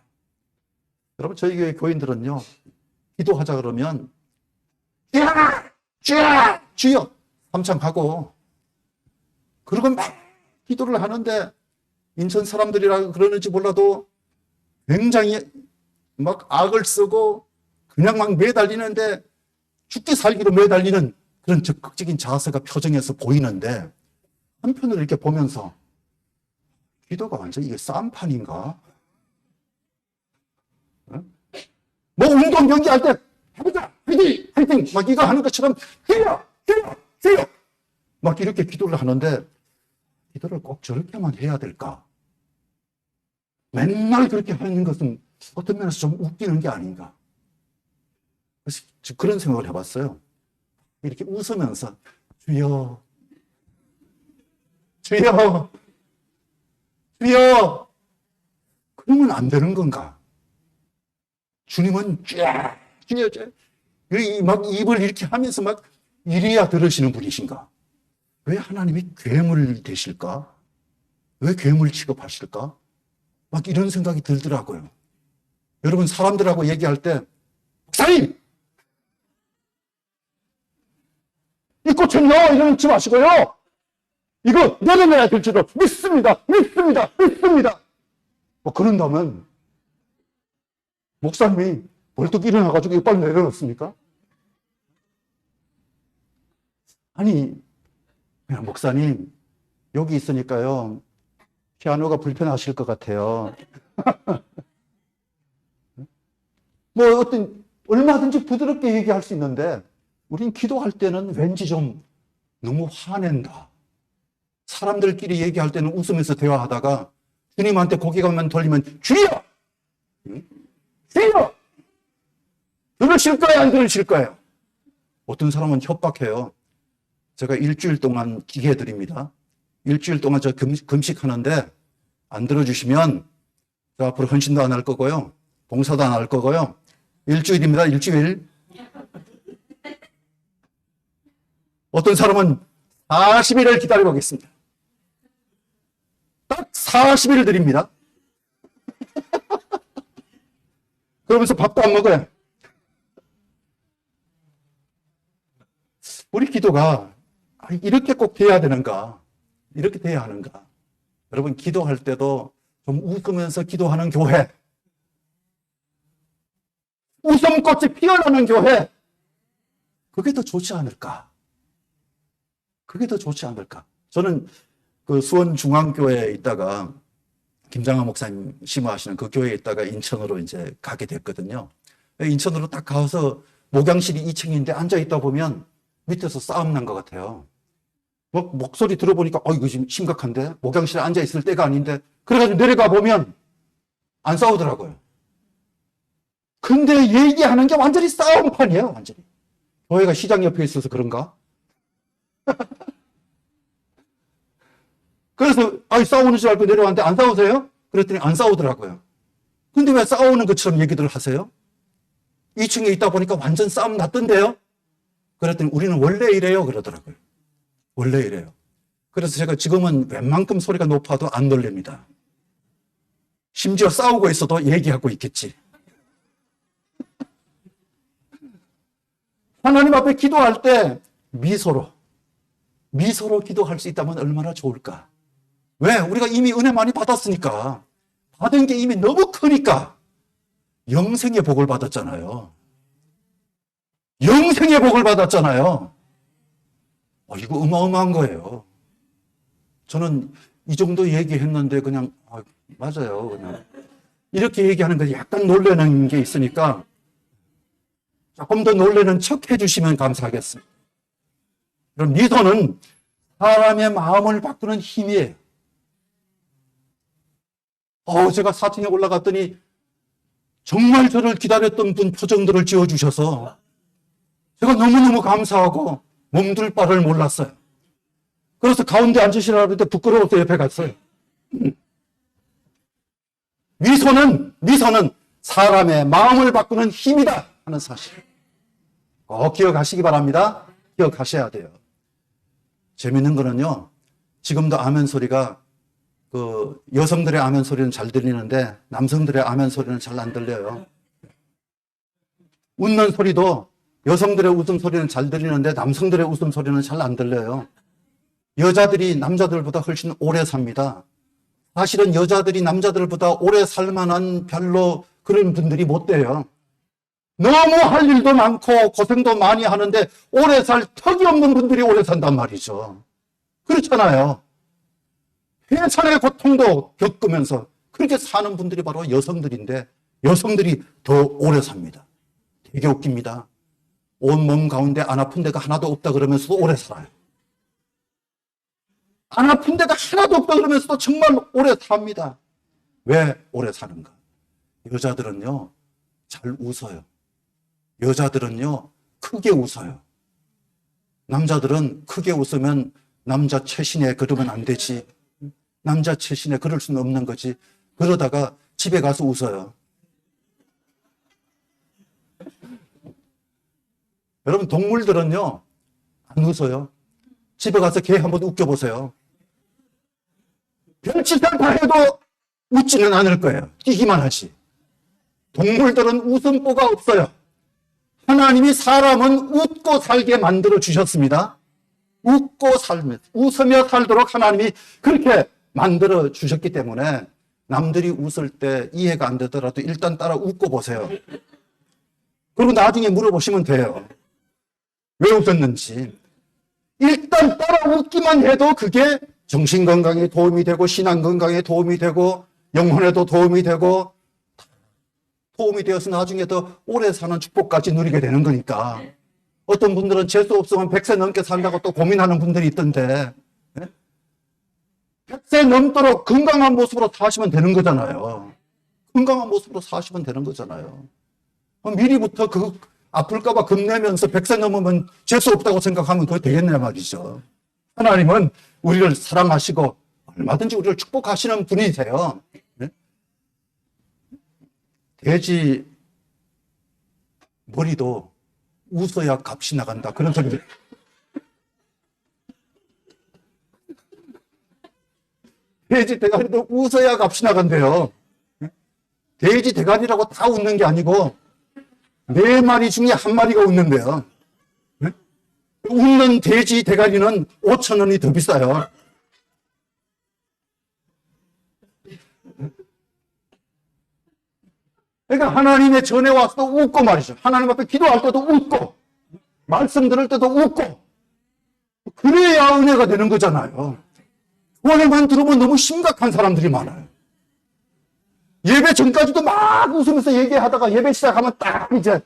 여러분 저희 교회 교인들은요. 기도하자 그러면 주여! 주여! 주여! 삼창하고 그러고 막 기도를 하는데 인천 사람들이라 그러는지 몰라도 굉장히 막 악을 쓰고 그냥 막 매달리는데 죽기 살기로 매달리는 그런 적극적인 자세가 표정에서 보이는데 한편으로 이렇게 보면서 기도가 완전히 이게 쌈판인가? 뭐 운동 경기할 때 해보자! 화이팅! 화이팅! 막 이거 하는 것처럼 주여! 주여! 주여! 막 이렇게 기도를 하는데 기도를 꼭 저렇게만 해야 될까? 맨날 그렇게 하는 것은 어떤 면에서 좀 웃기는 게 아닌가. 그래서 그런 생각을 해봤어요. 이렇게 웃으면서 주여, 주여, 주여, 그러면 안 되는 건가? 주님은 쫙, 주여, 막 입을 이렇게 하면서 막 이래야 들으시는 분이신가? 왜 하나님이 괴물 되실까? 왜 괴물 취급하실까? 막 이런 생각이 들더라고요. 여러분, 사람들하고 얘기할 때, 목사님! 이 꽃은요, 이러지 마시고요. 이거 내려놔야 될 줄로 믿습니다. 믿습니다. 믿습니다. 뭐 그런다면, 목사님이 벌떡 일어나가지고 이거 빨리 내려놓습니까? 아니, 그냥 목사님, 여기 있으니까요, 피아노가 불편하실 것 같아요. 뭐 얼마든지 부드럽게 얘기할 수 있는데, 우린 기도할 때는 왠지 좀 너무 화낸다. 사람들끼리 얘기할 때는 웃으면서 대화하다가 주님한테 고개만 돌리면 주여! 주여! 들으실 거예요? 안 들으실 거예요? 어떤 사람은 협박해요. 제가 일주일 동안 기회 드립니다. 일주일 동안 저 금식하는데 안 들어주시면 저 앞으로 헌신도 안 할 거고요. 봉사도 안 할 거고요. 일주일입니다. 일주일. 어떤 사람은 40일을 기다리고 있습니다. 딱 40일 드립니다. 그러면서 밥도 안 먹어요. 우리 기도가 이렇게 꼭 돼야 되는가? 이렇게 돼야 하는가? 여러분, 기도할 때도 좀 웃으면서 기도하는 교회, 웃음꽃이 피어나는 교회, 그게 더 좋지 않을까? 그게 더 좋지 않을까? 저는 그 수원중앙교회에 있다가 김장하 목사님 심호하시는 그 교회에 있다가 인천으로 이제 가게 됐거든요. 인천으로 딱 가서 목양실이 2층인데 앉아있다 보면 밑에서 싸움 난 것 같아요. 목소리 들어보니까, 이거 지금 심각한데? 목양실에 앉아있을 때가 아닌데? 그래가지고 내려가 보면 안 싸우더라고요. 근데 얘기하는 게 완전히 싸움판이에요, 완전히. 교회가 시장 옆에 있어서 그런가? 그래서, 싸우는 줄 알고 내려왔는데 안 싸우세요? 그랬더니 안 싸우더라고요. 근데 왜 싸우는 것처럼 얘기들 하세요? 2층에 있다 보니까 완전 싸움 났던데요? 그랬더니 우리는 원래 이래요, 그러더라고요. 원래 이래요. 그래서 제가 지금은 웬만큼 소리가 높아도 안 놀랍니다. 심지어 싸우고 있어도 얘기하고 있겠지. 하나님 앞에 기도할 때 미소로 기도할 수 있다면 얼마나 좋을까? 왜? 우리가 이미 은혜 많이 받았으니까. 받은 게 이미 너무 크니까. 영생의 복을 받았잖아요. 영생의 복을 받았잖아요. 이거 어마어마한 거예요. 저는 이 정도 얘기했는데 그냥 맞아요. 그냥 이렇게 얘기하는 거 약간 놀라는 게 있으니까 조금 더 놀라는 척 해주시면 감사하겠습니다. 그럼 미소는 사람의 마음을 바꾸는 힘이에요. 제가 4층에 올라갔더니 정말 저를 기다렸던 분 표정들을 지어주셔서 제가 너무너무 감사하고 몸둘 바를 몰랐어요. 그래서 가운데 앉으시라고 했는데 부끄러워서 옆에 갔어요. 미소는 사람의 마음을 바꾸는 힘이다 하는 사실. 꼭 기억하시기 바랍니다. 기억하셔야 돼요. 재밌는 거는요, 지금도 아멘 소리가 여성들의 아멘 소리는 잘 들리는데 남성들의 아멘 소리는 잘 안 들려요. 웃는 소리도 여성들의 웃음 소리는 잘 들리는데 남성들의 웃음 소리는 잘 안 들려요. 여자들이 남자들보다 훨씬 오래 삽니다. 사실은 여자들이 남자들보다 오래 살 만한 별로 그런 분들이 못 돼요. 너무 할 일도 많고 고생도 많이 하는데 오래 살 턱이 없는 분들이 오래 산단 말이죠. 그렇잖아요. 회사의 고통도 겪으면서 그렇게 사는 분들이 바로 여성들인데 여성들이 더 오래 삽니다. 되게 웃깁니다. 온몸 가운데 안 아픈 데가 하나도 없다 그러면서도 오래 살아요. 안 아픈 데가 하나도 없다 그러면서도 정말 오래 삽니다. 왜 오래 사는가? 여자들은요, 잘 웃어요. 여자들은요, 크게 웃어요. 남자들은 크게 웃으면 남자 최신에 그러면 안 되지. 남자 최신에 그럴 수는 없는 거지. 그러다가 집에 가서 웃어요. 여러분, 동물들은요, 안 웃어요. 집에 가서 개 한번 웃겨보세요. 별짓 다 해도 웃지는 않을 거예요. 뛰기만 하지. 동물들은 웃음보가 없어요. 하나님이 사람은 웃고 살게 만들어 주셨습니다. 웃으며 살도록 하나님이 그렇게 만들어 주셨기 때문에 남들이 웃을 때 이해가 안 되더라도 일단 따라 웃고 보세요. 그리고 나중에 물어보시면 돼요. 왜 웃었는지. 일단 따라 웃기만 해도 그게 정신건강에 도움이 되고 신앙건강에 도움이 되고 영혼에도 도움이 되고 도움이 되어서 나중에 더 오래 사는 축복까지 누리게 되는 거니까. 어떤 분들은 재수 없으면 100세 넘게 산다고 또 고민하는 분들이 있던데 100세 넘도록 건강한 모습으로 사시면 되는 거잖아요. 건강한 모습으로 사시면 되는 거잖아요. 미리부터 그 아플까봐 겁내면서 100세 넘으면 재수 없다고 생각하면 그거 되겠냐 말이죠. 하나님은 우리를 사랑하시고 얼마든지 우리를 축복하시는 분이세요. 돼지 머리도 웃어야 값이 나간다. 그런 소리. 돼지 대가리도 웃어야 값이 나간대요. 돼지 대가리라고 다 웃는 게 아니고 4마리 중에 1마리가 웃는데요. 웃는 돼지 대가리는 5,000원이 더 비싸요. 그러니까 하나님의 전에 와서도 웃고 말이죠. 하나님 앞에 기도할 때도 웃고 말씀 들을 때도 웃고 그래야 은혜가 되는 거잖아요. 은혜만 들으면 너무 심각한 사람들이 많아요. 예배 전까지도 막 웃으면서 얘기하다가 예배 시작하면 딱 이제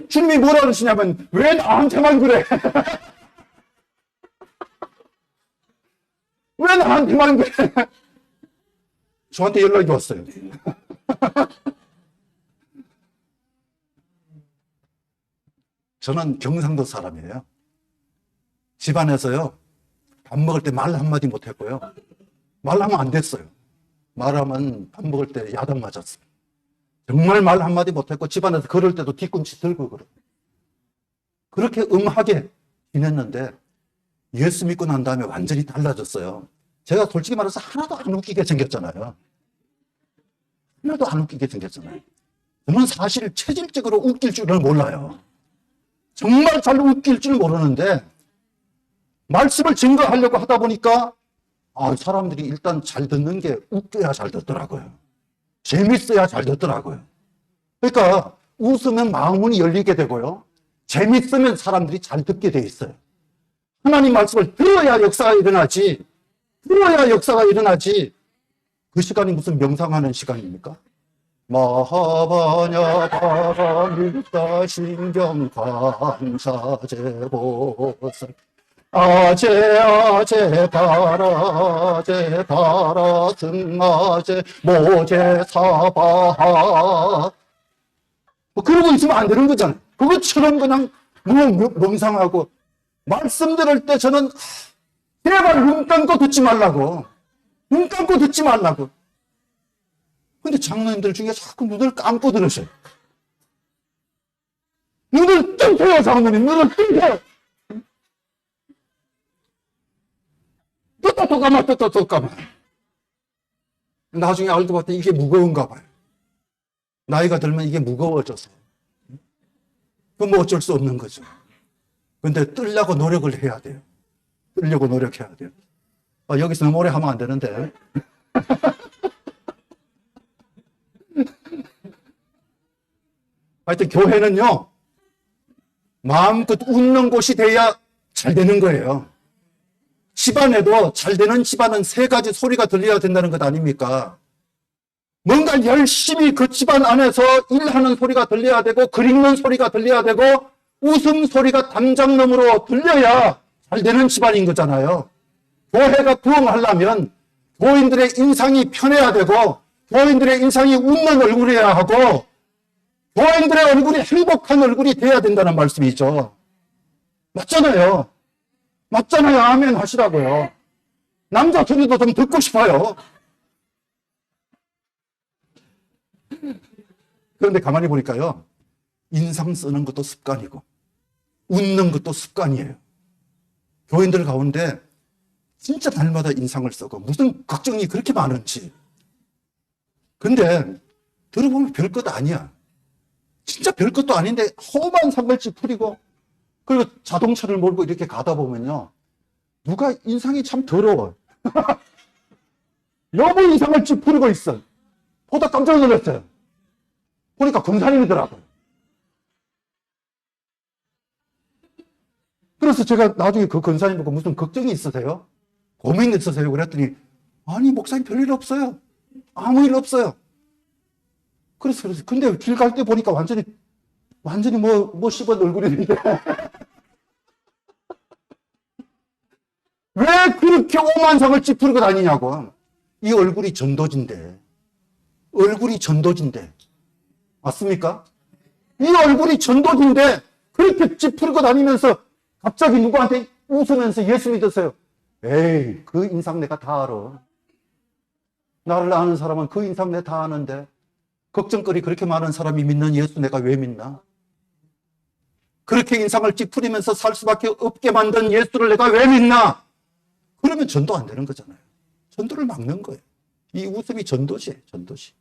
주님이 뭐라 그러시냐면 왜 나한테만 그래? 왜 나한테만 그래? 저한테 연락이 왔어요. 저는 경상도 사람이에요. 집안에서요, 밥 먹을 때 말 한마디 못했고요. 말하면 안 됐어요. 말하면 밥 먹을 때 야단 맞았어요. 정말 말 한마디 못했고 집안에서 걸을 때도 뒤꿈치 들고 그러고 그렇게 음하게 지냈는데 예수 믿고 난 다음에 완전히 달라졌어요. 제가 솔직히 말해서 하나도 안 웃기게 생겼잖아요. 하나도 안 웃기게 생겼잖아요. 저는 사실 체질적으로 웃길 줄은 몰라요. 정말 잘 웃길 줄 모르는데 말씀을 증거하려고 하다 보니까 사람들이 일단 잘 듣는 게 웃겨야 잘 듣더라고요. 재밌어야 잘 듣더라고요. 그러니까 웃으면 마음문이 열리게 되고요. 재밌으면 사람들이 잘 듣게 돼 있어요. 하나님 말씀을 들어야 역사가 일어나지. 들어야 역사가 일어나지. 그 시간이 무슨 명상하는 시간입니까? 마하바냐 바람일다 신경 감사제보살 아제 바라 승아제 모제 사바 그러고 있으면 안 되는 거잖아요. 그것처럼 그냥 명상하고 말씀 들을 때 저는 제발 눈 감고 듣지 말라고. 눈 감고 듣지 말라고. 근데 장로님들 중에 자꾸 눈을 감고 들으셔요. 눈을 뜨세요, 장로님. 눈을 뜨세요. 또 감아, 또 감아. 나중에 알고 봤더니 이게 무거운가 봐요. 나이가 들면 이게 무거워져서. 그건 뭐 어쩔 수 없는 거죠. 근데 뜨려고 노력을 해야 돼요. 뜨려고 노력해야 돼요. 여기서 너무 오래 하면 안 되는데. 하여튼 교회는요, 마음껏 웃는 곳이 돼야 잘 되는 거예요. 집안에도 잘 되는 집안은 3가지 소리가 들려야 된다는 것 아닙니까? 뭔가 열심히 그 집안 안에서 일하는 소리가 들려야 되고, 글 읽는 소리가 들려야 되고, 웃음 소리가 담장놈으로 들려야 잘 되는 집안인 거잖아요. 교회가 부흥하려면 교인들의 인상이 편해야 되고, 교인들의 인상이 웃는 얼굴이어야 하고, 교인들의 얼굴이 행복한 얼굴이 돼야 된다는 말씀이죠. 맞잖아요. 맞잖아요. 아멘 하시라고요. 남자 소리도 좀 듣고 싶어요. 그런데 가만히 보니까요, 인상 쓰는 것도 습관이고, 웃는 것도 습관이에요. 교인들 가운데 진짜 날마다 인상을 쓰고, 무슨 걱정이 그렇게 많은지. 근데 들어보면 별것 아니야. 진짜 별것도 아닌데 험한 상을 찌푸리고, 그리고 자동차를 몰고 이렇게 가다 보면요, 누가 인상이 참 더러워. 너무 인상을 찌푸리고 있어. 보다 깜짝 놀랐어요. 보니까 권사님이더라고요. 그래서 제가 나중에 그 권사님 보고 무슨 걱정이 있으세요? 고민이 있으세요? 그랬더니, 아니, 목사님 별일 없어요. 아무 일 없어요. 그래서, 근데 길 갈 때 보니까 완전히 뭐 씹은 얼굴인데. 왜 그렇게 오만상을 찌푸리고 다니냐고. 이 얼굴이 전도진데. 얼굴이 전도진데. 맞습니까? 이 얼굴이 전도진데, 그렇게 찌푸리고 다니면서 갑자기 누구한테 웃으면서 예수 믿으세요. 에이, 그 인상 내가 다 알아. 나를 아는 사람은 그 인상 내가 다 아는데, 걱정거리 그렇게 많은 사람이 믿는 예수 내가 왜 믿나? 그렇게 인상을 찌푸리면서 살 수밖에 없게 만든 예수를 내가 왜 믿나? 그러면 전도 안 되는 거잖아요. 전도를 막는 거예요. 이 웃음이 전도지, 전도지.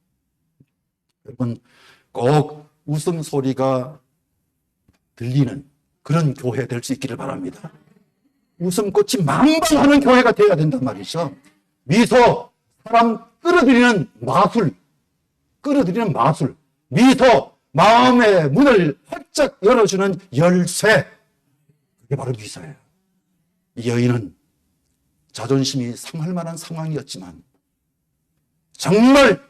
여러분, 꼭 웃음소리가 들리는 그런 교회 될 수 있기를 바랍니다. 웃음꽃이 만발하는 교회가 되어야 된단 말이죠. 미소, 사람 끌어들이는 마술, 미소, 마음의 문을 활짝 열어주는 열쇠. 그게 바로 미소예요. 이 여인은 자존심이 상할 만한 상황이었지만, 정말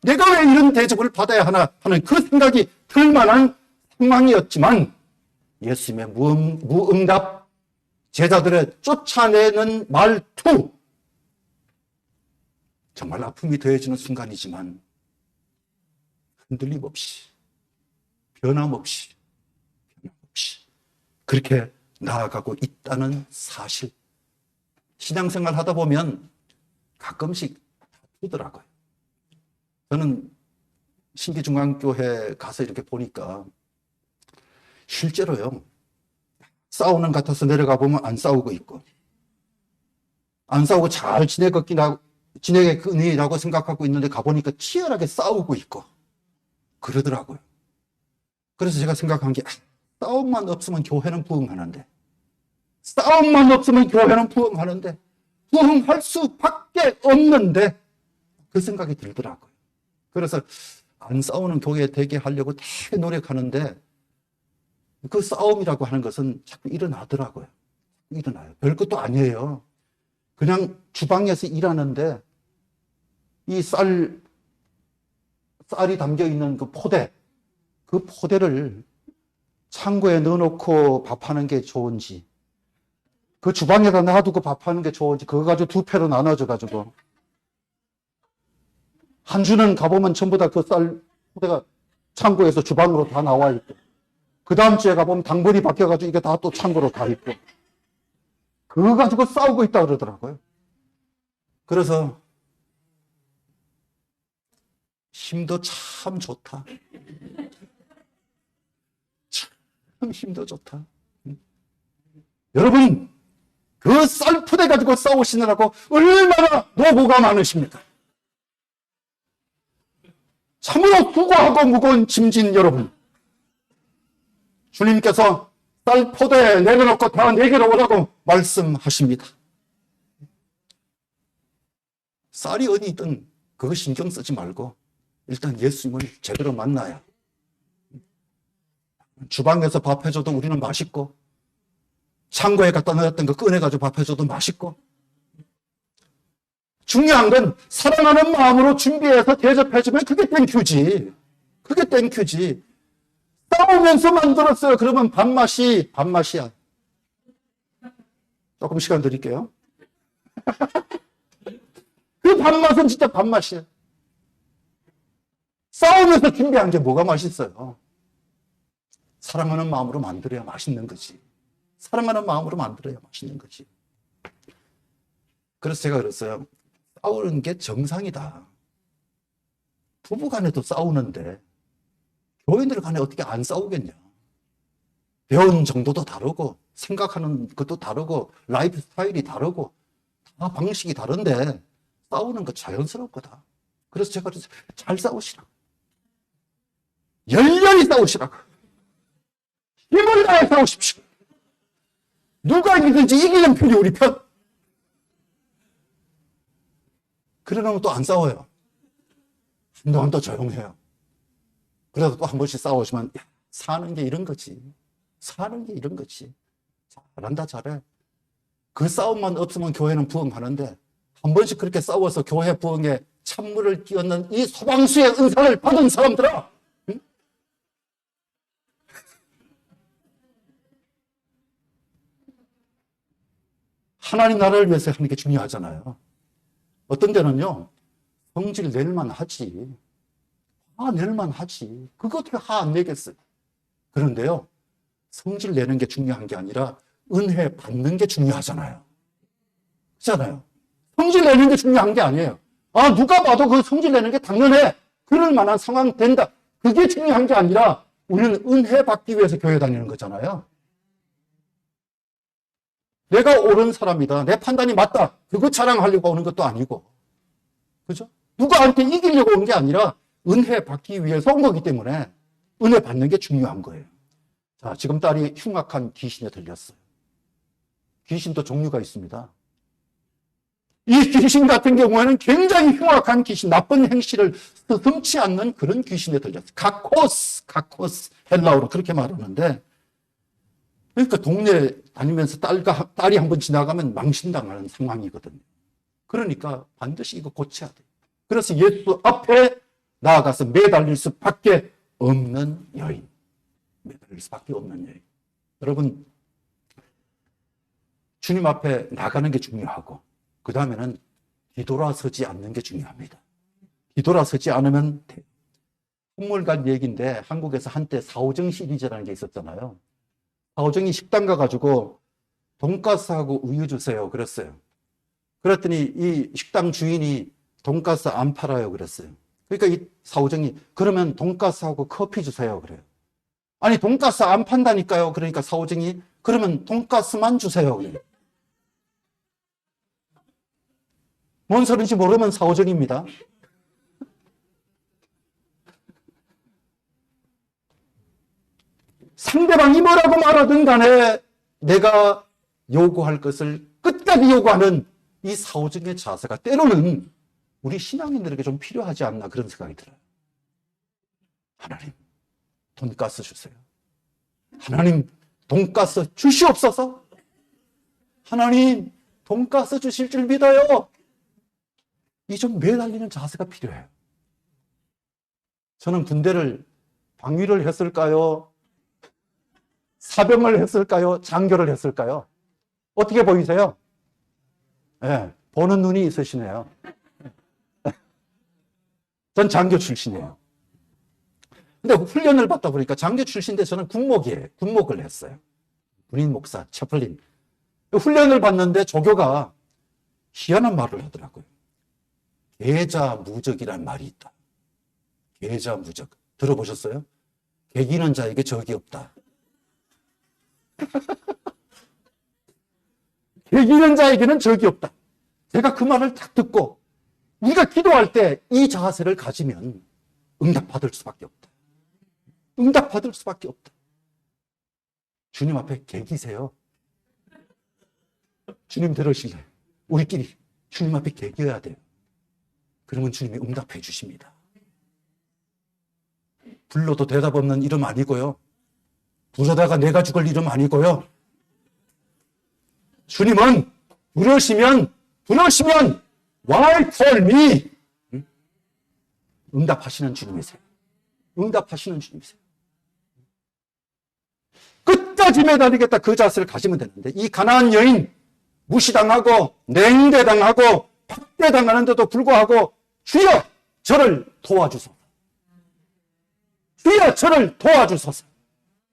내가 왜 이런 대접을 받아야 하나 하는 그 생각이 들 만한 상황이었지만, 예수님의 무응답, 제자들의 쫓아내는 말투, 정말 아픔이 더해지는 순간이지만 흔들림 없이, 변함없이 그렇게 나아가고 있다는 사실. 신앙생활 하다 보면 가끔씩 다투더라고요. 저는 신기중앙교회 가서 이렇게 보니까 실제로요, 싸우는 것 같아서 내려가 보면 안 싸우고 있고, 안 싸우고 잘 지내겠거니라고 생각하고 있는데 가보니까 치열하게 싸우고 있고 그러더라고요. 그래서 제가 생각한 게, 싸움만 없으면 교회는 부흥하는데, 부흥할 수밖에 없는데, 그 생각이 들더라고요. 그래서 안 싸우는 교회 되게 하려고 되게 노력하는데, 그 싸움이라고 하는 것은 자꾸 일어나더라고요. 일어나요. 별것도 아니에요. 그냥 주방에서 일하는데 이 쌀이 담겨 있는 그 포대를 창고에 넣어놓고 밥하는 게 좋은지, 그 주방에다 놔두고 밥하는 게 좋은지, 그거 가지고 두 패로 나눠줘가지고 한 주는 가보면 전부 다 그 쌀 포대가 창고에서 주방으로 다 나와 있고, 그 다음 주에 가보면 당번이 바뀌어가지고 이게 다 또 창고로 가 있고, 그거 가지고 싸우고 있다 그러더라고요. 그래서 힘도 참 좋다. 참 힘도 좋다. 여러분, 그 쌀푸대 가지고 싸우시느라고 얼마나 노고가 많으십니까? 참으로 수고하고 무거운 짐진 여러분, 주님께서 쌀포대에 내려놓고 다 내게로 오라고 말씀하십니다. 쌀이 어디든 그거 신경 쓰지 말고 일단 예수님을 제대로 만나야, 주방에서 밥 해줘도 우리는 맛있고, 창고에 갖다 놨던 거 꺼내가지고 밥 해줘도 맛있고, 중요한 건 사랑하는 마음으로 준비해서 대접해주면 그게 땡큐지. 싸우면서 만들었어요. 그러면 밥맛이야. 조금 시간 드릴게요. 그 밥맛은 진짜 밥맛이에요. 싸우면서 준비한 게 뭐가 맛있어요? 사랑하는 마음으로 만들어야 맛있는 거지. 사랑하는 마음으로 만들어야 맛있는 거지. 그래서 제가 그랬어요. 싸우는 게 정상이다. 부부 간에도 싸우는데 교인들 간에 어떻게 안 싸우겠냐. 배운 정도도 다르고 생각하는 것도 다르고 라이프 스타일이 다르고 다 방식이 다른데 싸우는 거 자연스러울 거다. 그래서 제가 잘 싸우시라고. 열렬히 싸우시라고. 힘을 다해 싸우십시오. 누가 이기든지 이기는 편이 우리 편. 그러면 또 안 싸워요. 한동안 또 조용해요. 그래서 또 한 번씩 싸우시면 야, 사는 게 이런 거지. 사는 게 이런 거지. 잘한다 잘해. 그 싸움만 없으면 교회는 부흥하는데 한 번씩 그렇게 싸워서 교회 부흥에 찬물을 끼얹는 이 소방수의 은사를 받은 사람들아, 응? 하나님 나라를 위해서 하는 게 중요하잖아요. 어떤 데는요, 성질 낼만 하지. 화 낼만 하지. 그거 어떻게 화 안 내겠어요? 그런데요, 성질 내는 게 중요한 게 아니라 은혜 받는 게 중요하잖아요. 그렇잖아요. 성질 내는 게 중요한 게 아니에요. 아, 누가 봐도 그 성질 내는 게 당연해. 그럴 만한 상황 된다. 그게 중요한 게 아니라 우리는 은혜 받기 위해서 교회 다니는 거잖아요. 내가 옳은 사람이다. 내 판단이 맞다. 그거 자랑하려고 오는 것도 아니고. 그죠? 누구한테 이기려고 온 게 아니라 은혜 받기 위해서 온 거기 때문에 은혜 받는 게 중요한 거예요. 자, 지금 딸이 흉악한 귀신에 들렸어요. 귀신도 종류가 있습니다. 이 귀신 같은 경우에는 굉장히 흉악한 귀신, 나쁜 행실을 서슴지 않는 그런 귀신에 들렸어요. 가코스, 헬라어로 그렇게 말하는데, 그러니까 동네 다니면서 딸이 한번 지나가면 망신당하는 상황이거든요. 그러니까 반드시 이거 고쳐야 돼요. 그래서 예수 앞에 나아가서 매달릴 수밖에 없는 여인. 매달릴 수밖에 없는 여인. 여러분, 주님 앞에 나가는 게 중요하고, 그 다음에는 뒤돌아서지 않는 게 중요합니다. 뒤돌아서지 않으면 돼요. 선물간 얘기인데 한국에서 한때 사오정 시리즈라는 게 있었잖아요. 사오정이 식당 가가지고 돈가스하고 우유 주세요 그랬어요. 그랬더니 이 식당 주인이 돈가스 안 팔아요 그랬어요. 그러니까 이 사오정이 그러면 돈가스하고 커피 주세요 그래요. 아니 돈가스 안 판다니까요. 그러니까 사오정이 그러면 돈가스만 주세요 그래요. 뭔 소리인지 모르면 사오정입니다. 상대방이 뭐라고 말하든 간에 내가 요구할 것을 끝까지 요구하는 이 사오정의 자세가 때로는 우리 신앙인들에게 좀 필요하지 않나 그런 생각이 들어요. 하나님, 돈가스 주세요. 하나님, 돈가스 주시옵소서. 하나님, 돈가스 주실 줄 믿어요. 이 좀 매달리는 자세가 필요해요. 저는 군대를 방위를 했을까요? 사병을 했을까요? 장교를 했을까요? 어떻게 보이세요? 네, 보는 눈이 있으시네요. 전 장교 출신이에요. 근데 훈련을 받다 보니까 장교 출신인데 저는 군목이에요. 군목을 했어요. 군인 목사, 채플린. 훈련을 받는데 조교가 희한한 말을 하더라고요. 계자무적이란 말이 있다. 계자무적. 들어보셨어요? 개기는 자에게 적이 없다. 개기는 자에게는 적이 없다. 제가 그 말을 딱 듣고 우리가 기도할 때 이 자세를 가지면 응답받을 수밖에 없다. 응답받을 수밖에 없다. 주님 앞에 개기세요. 주님 들으실래요? 우리끼리 주님 앞에 개기해야 돼요. 그러면 주님이 응답해 주십니다. 불러도 대답 없는 이름 아니고요. 부르다가 내가 죽을 이름 아니고요. 주님은 부르시면 Why call me? 응답하시는 주님이세요. 응답하시는 주님이세요. 끝까지 매달리겠다 그 자세를 가지면 되는데 이 가나안 여인 무시당하고 냉대당하고 박대당하는데도 불구하고 주여 저를 도와주소서. 주여 저를 도와주소서.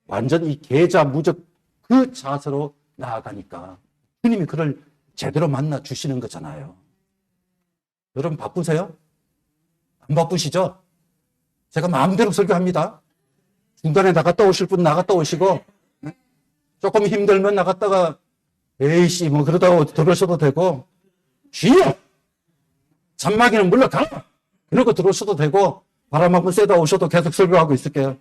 완전히 계좌무적 그 자세로 나아가니까 주님이 그를 제대로 만나 주시는 거잖아요. 여러분 바쁘세요? 안 바쁘시죠? 제가 마음대로 설교합니다. 중간에 나갔다 오실 분 나갔다 오시고, 조금 힘들면 나갔다가 에이씨 뭐 그러다가 들어오셔도 되고, 주여 잔마귀는 물러가 이러고 들어오셔도 되고, 바람 한번 쐬다 오셔도 계속 설교하고 있을게요.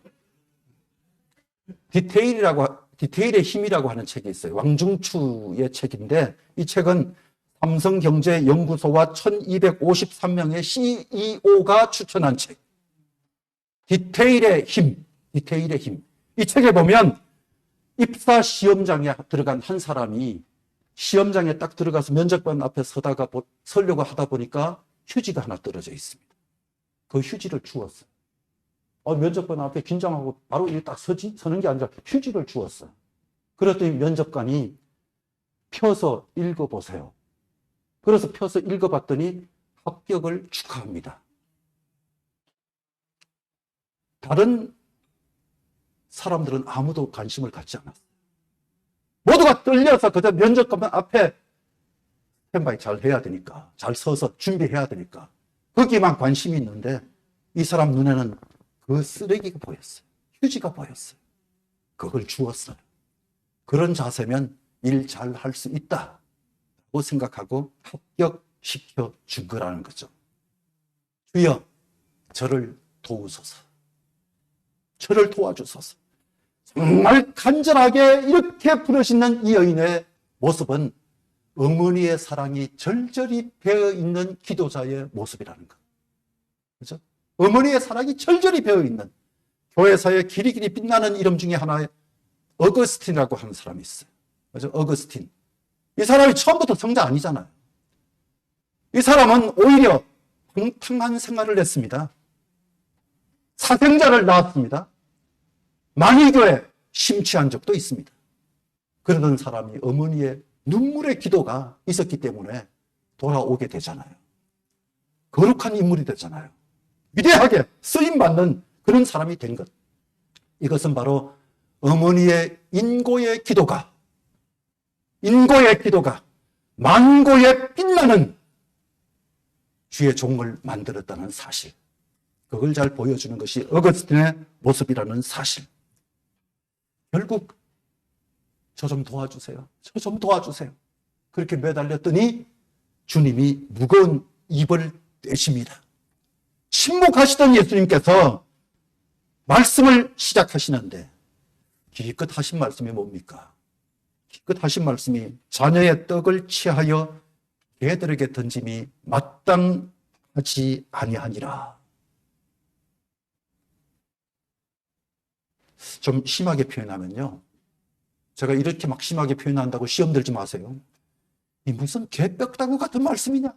디테일의 힘이라고 하는 책이 있어요. 왕중추의 책인데, 이 책은 삼성경제연구소와 1253명의 CEO가 추천한 책. 디테일의 힘. 이 책에 보면 입사 시험장에 들어간 한 사람이 시험장에 딱 들어가서 면접관 앞에 서려고 하다 보니까 휴지가 하나 떨어져 있습니다. 그 휴지를 주웠어요. 면접관 앞에 긴장하고 바로 이렇게 딱 서는 게 아니라 휴지를 주웠어요. 그랬더니 면접관이 펴서 읽어보세요. 그래서 펴서 읽어봤더니 합격을 축하합니다. 다른 사람들은 아무도 관심을 갖지 않았어요. 모두가 떨려서 그저 면접관 앞에 스탠바이 잘 해야 되니까, 잘 서서 준비해야 되니까 거기만 관심이 있는데 이 사람 눈에는 그 쓰레기가 보였어요. 휴지가 보였어요. 그걸 주웠어요. 그런 자세면 일 잘 할 수 있다고 생각하고 합격시켜 준 거라는 거죠. 주여 저를 도우소서. 저를 도와주소서. 정말 간절하게 이렇게 부르짖는 이 여인의 모습은 어머니의 사랑이 절절히 배어있는 기도자의 모습이라는 것. 그렇죠? 어머니의 사랑이 절절히 배어있는, 교회사에 기리기리 빛나는 이름 중에 하나의 어거스틴이라고 하는 사람이 있어요. 그렇죠? 어거스틴. 이 사람이 처음부터 성자 아니잖아요. 이 사람은 오히려 평탄한 생활을 했습니다. 사생자를 낳았습니다. 만일교에 심취한 적도 있습니다. 그러던 사람이 어머니의 눈물의 기도가 있었기 때문에 돌아오게 되잖아요. 거룩한 인물이 되잖아요. 위대하게 쓰임받는 그런 사람이 된 것. 이것은 바로 어머니의 인고의 기도가 만고에 빛나는 주의 종을 만들었다는 사실. 그걸 잘 보여주는 것이 어거스틴의 모습이라는 사실. 결국 저 좀 도와주세요. 저 좀 도와주세요. 그렇게 매달렸더니 주님이 무거운 입을 떼십니다. 침묵하시던 예수님께서 말씀을 시작하시는데 기껏 하신 말씀이 뭡니까? 기껏 하신 말씀이 자녀의 떡을 취하여 개들에게 던짐이 마땅하지 아니하니라. 좀 심하게 표현하면요. 제가 이렇게 막 심하게 표현한다고 시험 들지 마세요. 이 무슨 개벽다구 같은 말씀이냐?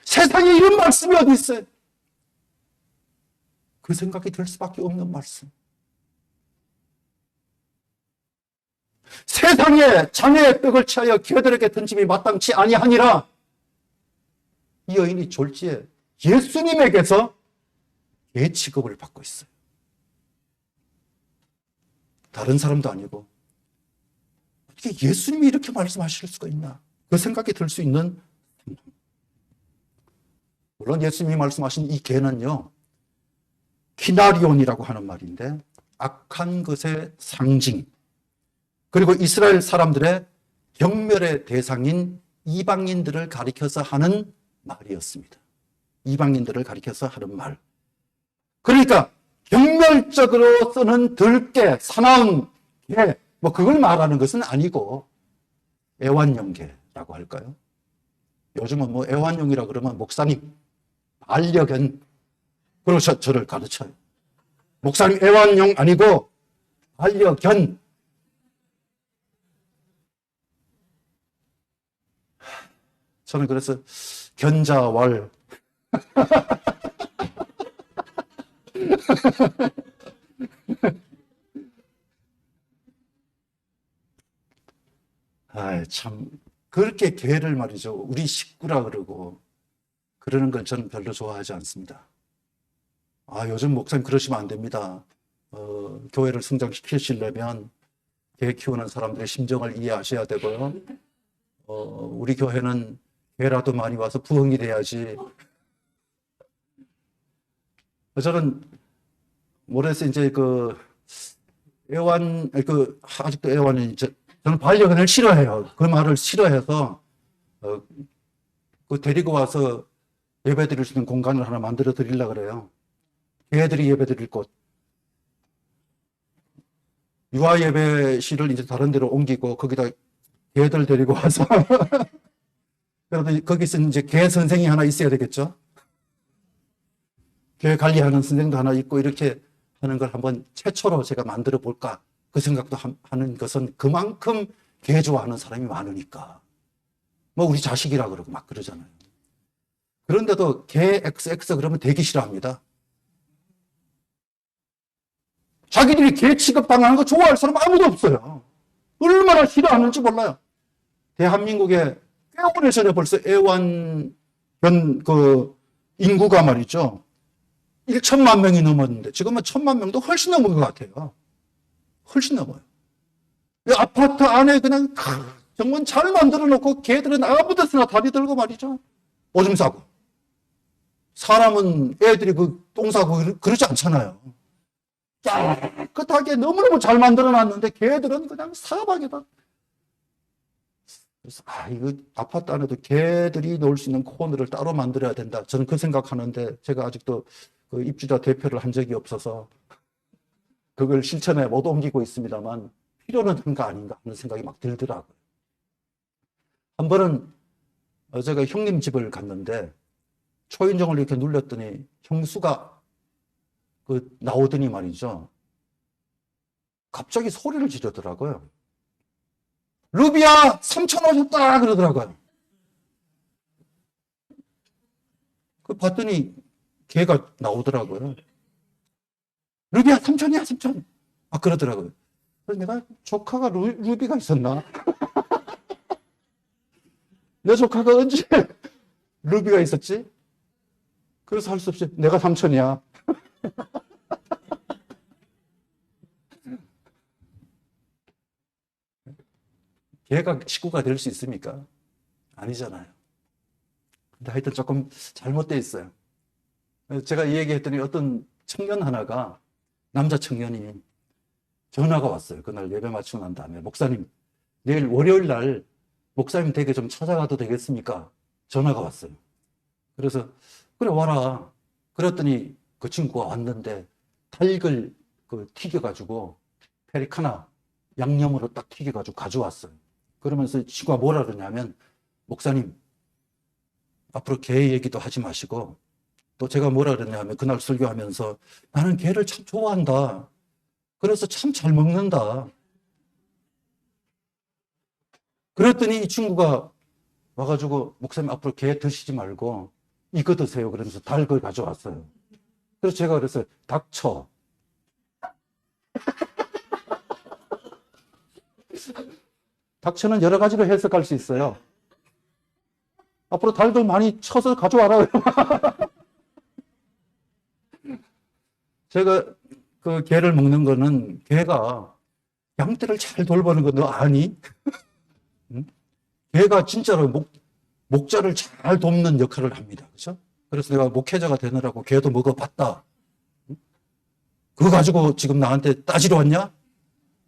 세상에 이런 말씀이 어디 있어요? 그 생각이 들 수밖에 없는 말씀. 세상에 자녀의 떡을 취하여 개들에게 던짐이 마땅치 아니하니라. 이 여인이 졸지에 예수님에게서 개 취급을 받고 있어요. 다른 사람도 아니고 어떻게 예수님이 이렇게 말씀하실 수가 있나? 그 생각이 들 수 있는. 물론 예수님이 말씀하신 이 개는요, 키나리온이라고 하는 말인데 악한 것의 상징, 그리고 이스라엘 사람들의 경멸의 대상인 이방인들을 가리켜서 하는 말이었습니다. 이방인들을 가리켜서 하는 말. 그러니까 경멸적으로 쓰는 들개, 사나운 개, 뭐 그걸 말하는 것은 아니고 애완용개라고 할까요? 요즘은 뭐 애완용이라 그러면 목사님 반려견, 그리고 저를 가르쳐요. 목사님 애완용 아니고 반려견. 저는 그래서 견자월 참 그렇게 교회를 말이죠. 우리 식구라 그러고 그러는 걸 저는 별로 좋아하지 않습니다. 요즘 목사님 그러시면 안 됩니다. 교회를 성장시키시려면 개 키우는 사람들의 심정을 이해하셔야 되고요. 우리 교회는 개라도 많이 와서 부흥이 돼야지. 저는 모레서 이제 아직도 애완이 저는 반려견을 싫어해요. 그 말을 싫어해서 데리고 와서 예배 드릴 수 있는 공간을 하나 만들어 드리려고 그래요. 개들이 예배 드릴 곳. 유아 예배실을 이제 다른 데로 옮기고 거기다 개들 데리고 와서 그래도 거기서 이제 개 선생이 하나 있어야 되겠죠. 개 관리하는 선생도 하나 있고 이렇게 하는 걸 한번 최초로 제가 만들어 볼까 그 생각도 하는 것은 그만큼 개 좋아하는 사람이 많으니까. 뭐 우리 자식이라 그러고 막 그러잖아요. 그런데도 개 XX 그러면 되게 싫어합니다. 자기들이 개 취급당하는 거 좋아할 사람 아무도 없어요. 얼마나 싫어하는지 몰라요. 대한민국에 꽤 오래전에 벌써 애완견 인구가 말이죠. 1천만 명이 넘었는데 지금은 1천만 명도 훨씬 넘은 것 같아요. 훨씬 넘어요. 아파트 안에 그냥 정말 잘 만들어 놓고 개들은 아무 데서나 다리 들고 말이죠. 오줌 싸고. 사람은 애들이 똥 싸고 그러지 않잖아요. 깨끗하게 너무너무 잘 만들어 놨는데 개들은 그냥 사방에다. 그래서 이거 아파트 안에도 개들이 놀 수 있는 코너를 따로 만들어야 된다. 저는 그 생각하는데 제가 아직도 그 입주자 대표를 한 적이 없어서 그걸 실천에 못 옮기고 있습니다만 필요는 한 거 아닌가 하는 생각이 막 들더라고요. 한 번은 제가 형님 집을 갔는데 초인종을 이렇게 눌렀더니 형수가 나오더니 말이죠. 갑자기 소리를 지르더라고요. 루비야, 삼촌 오셨다! 그러더라고요. 봤더니 개가 나오더라고요. 루비야, 삼촌이야, 삼촌. 그러더라고요. 그래서 내가 조카가 루비가 있었나? 내 조카가 언제 루비가 있었지? 그래서 할 수 없이 내가 삼촌이야. 걔가 식구가 될 수 있습니까? 아니잖아요. 근데 하여튼 조금 잘못되어 있어요. 제가 이 얘기했더니 어떤 청년 하나가, 남자 청년이 전화가 왔어요. 그날 예배 마치고 난 다음에, 목사님, 내일 월요일 날 목사님 댁에 좀 찾아가도 되겠습니까? 전화가 왔어요. 그래서 그래 와라. 그랬더니 그 친구가 왔는데 닭을 튀겨가지고 페리카나 양념으로 딱 튀겨가지고 가져왔어요. 그러면서 친구가 뭐라 그러냐면, 목사님 앞으로 개 얘기도 하지 마시고, 또 제가 뭐라 그랬냐면 그날 설교하면서 나는 개를 참 좋아한다. 그래서 참 잘 먹는다. 그랬더니 이 친구가 와가지고 목사님 앞으로 개 드시지 말고 이거 드세요. 그러면서 닭을 가져왔어요. 그래서 제가 그랬어요. 닥쳐. 닥쳐는 여러 가지로 해석할 수 있어요. 앞으로 닭을 많이 쳐서 가져와라. 제가 그 개를 먹는 거는, 개가 양떼를 잘 돌보는 거 너 아니? 응? 개가 진짜로 목자를 잘 돕는 역할을 합니다. 그렇죠? 그래서 내가 목회자가 되느라고 개도 먹어봤다. 응? 그거 가지고 지금 나한테 따지러 왔냐?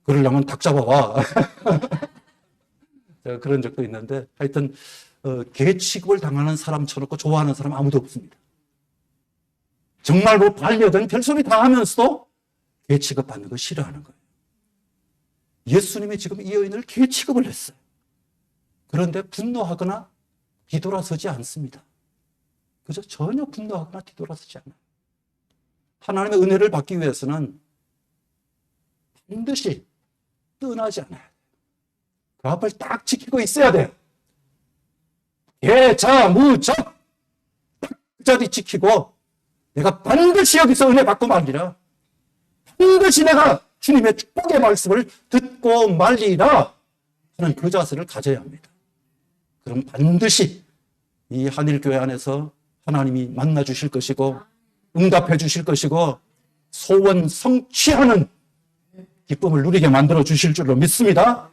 그러려면 닭 잡아와. 제가 그런 적도 있는데, 하여튼 개 취급을 당하는 사람 쳐놓고 좋아하는 사람 아무도 없습니다. 정말 반려견 별소리 다 하면서도 개 취급받는 거 싫어하는 거예요. 예수님이 지금 이 여인을 개 취급을 했어요. 그런데 분노하거나 뒤돌아서지 않습니다. 그죠? 전혀 분노하거나 뒤돌아서지 않아요. 하나님의 은혜를 받기 위해서는 반드시 떠나지 않아요. 그 앞을 딱 지키고 있어야 돼요. 예자무적 그 자리 지키고, 내가 반드시 여기서 은혜 받고 말리라. 반드시 내가 주님의 축복의 말씀을 듣고 말리라 하는 그 자세를 가져야 합니다. 그럼 반드시 이 한일교회 안에서 하나님이 만나 주실 것이고 응답해 주실 것이고 소원 성취하는 기쁨을 누리게 만들어 주실 줄로 믿습니다.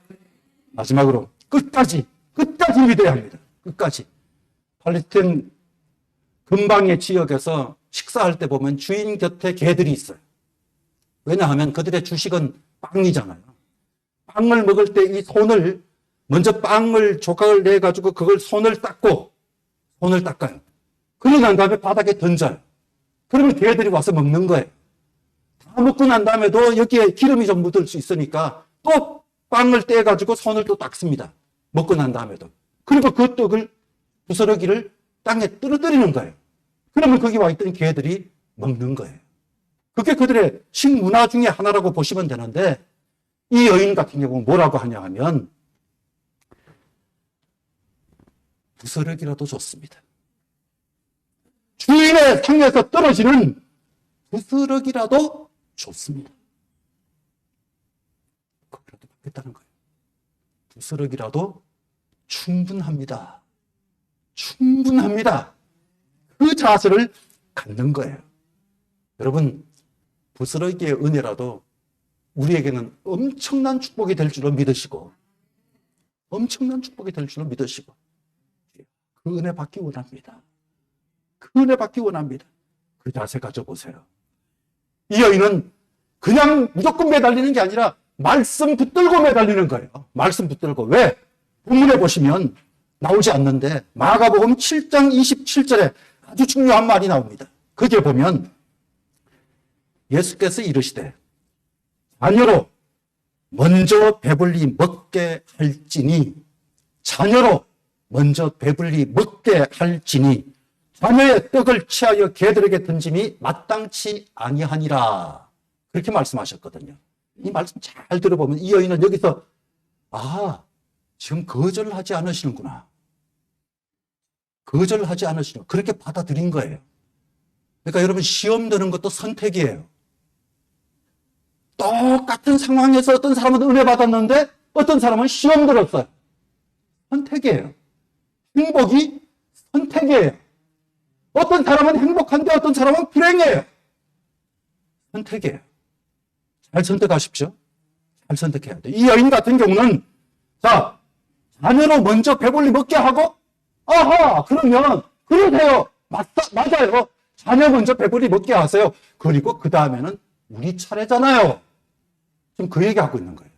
마지막으로 끝까지 믿어야 합니다. 끝까지. 팔레스타인 근방의 지역에서 식사할 때 보면 주인 곁에 개들이 있어요. 왜냐하면 그들의 주식은 빵이잖아요. 빵을 먹을 때 이 손을 먼저 빵을 조각을 내가지고 그걸 손을 닦아요. 그러고 난 다음에 바닥에 던져요. 그러면 개들이 와서 먹는 거예요. 다 먹고 난 다음에도 여기에 기름이 좀 묻을 수 있으니까 또 빵을 떼가지고 손을 또 닦습니다. 먹고 난 다음에도. 그리고 그 떡을 부스러기를 땅에 떨어뜨리는 거예요. 그러면 거기 와 있던 개들이 먹는 거예요. 그게 그들의 식문화 중에 하나라고 보시면 되는데 이 여인 같은 경우는 뭐라고 하냐 하면 부스러기라도 좋습니다. 주인의 상에서 떨어지는 부스러기라도 좋습니다. 그거라도 받겠다는 거예요. 부스러기라도 충분합니다. 그 자세를 갖는 거예요. 여러분, 부스러기의 은혜라도 우리에게는 엄청난 축복이 될 줄로 믿으시고 그 은혜 받기 원합니다. 그 자세 가져보세요. 이 여인은 그냥 무조건 매달리는 게 아니라 말씀 붙들고 매달리는 거예요. 말씀 붙들고. 왜? 본문에 보시면 나오지 않는데 마가복음 7장 27절에 아주 중요한 말이 나옵니다. 거기에 보면 예수께서 이르시되 자녀로 먼저 배불리 먹게 할지니 자녀의 떡을 취하여 개들에게 던짐이 마땅치 아니하니라. 그렇게 말씀하셨거든요. 이 말씀 잘 들어보면 이 여인은 여기서 지금 거절을 하지 않으시는구나. 그렇게 받아들인 거예요. 그러니까 여러분, 시험 드는 것도 선택이에요. 똑같은 상황에서 어떤 사람은 은혜 받았는데 어떤 사람은 시험 들었어요. 선택이에요. 행복이 선택이에요. 어떤 사람은 행복한데 어떤 사람은 불행해요. 선택이에요. 잘 선택하십시오. 잘 선택해야 돼요. 이 여인 같은 경우는 자녀로 먼저 배불리 먹게 하고 그러면 그러세요. 맞아요. 자녀 먼저 배불리 먹게 하세요. 그리고 그 다음에는 우리 차례잖아요. 지금 그 얘기하고 있는 거예요.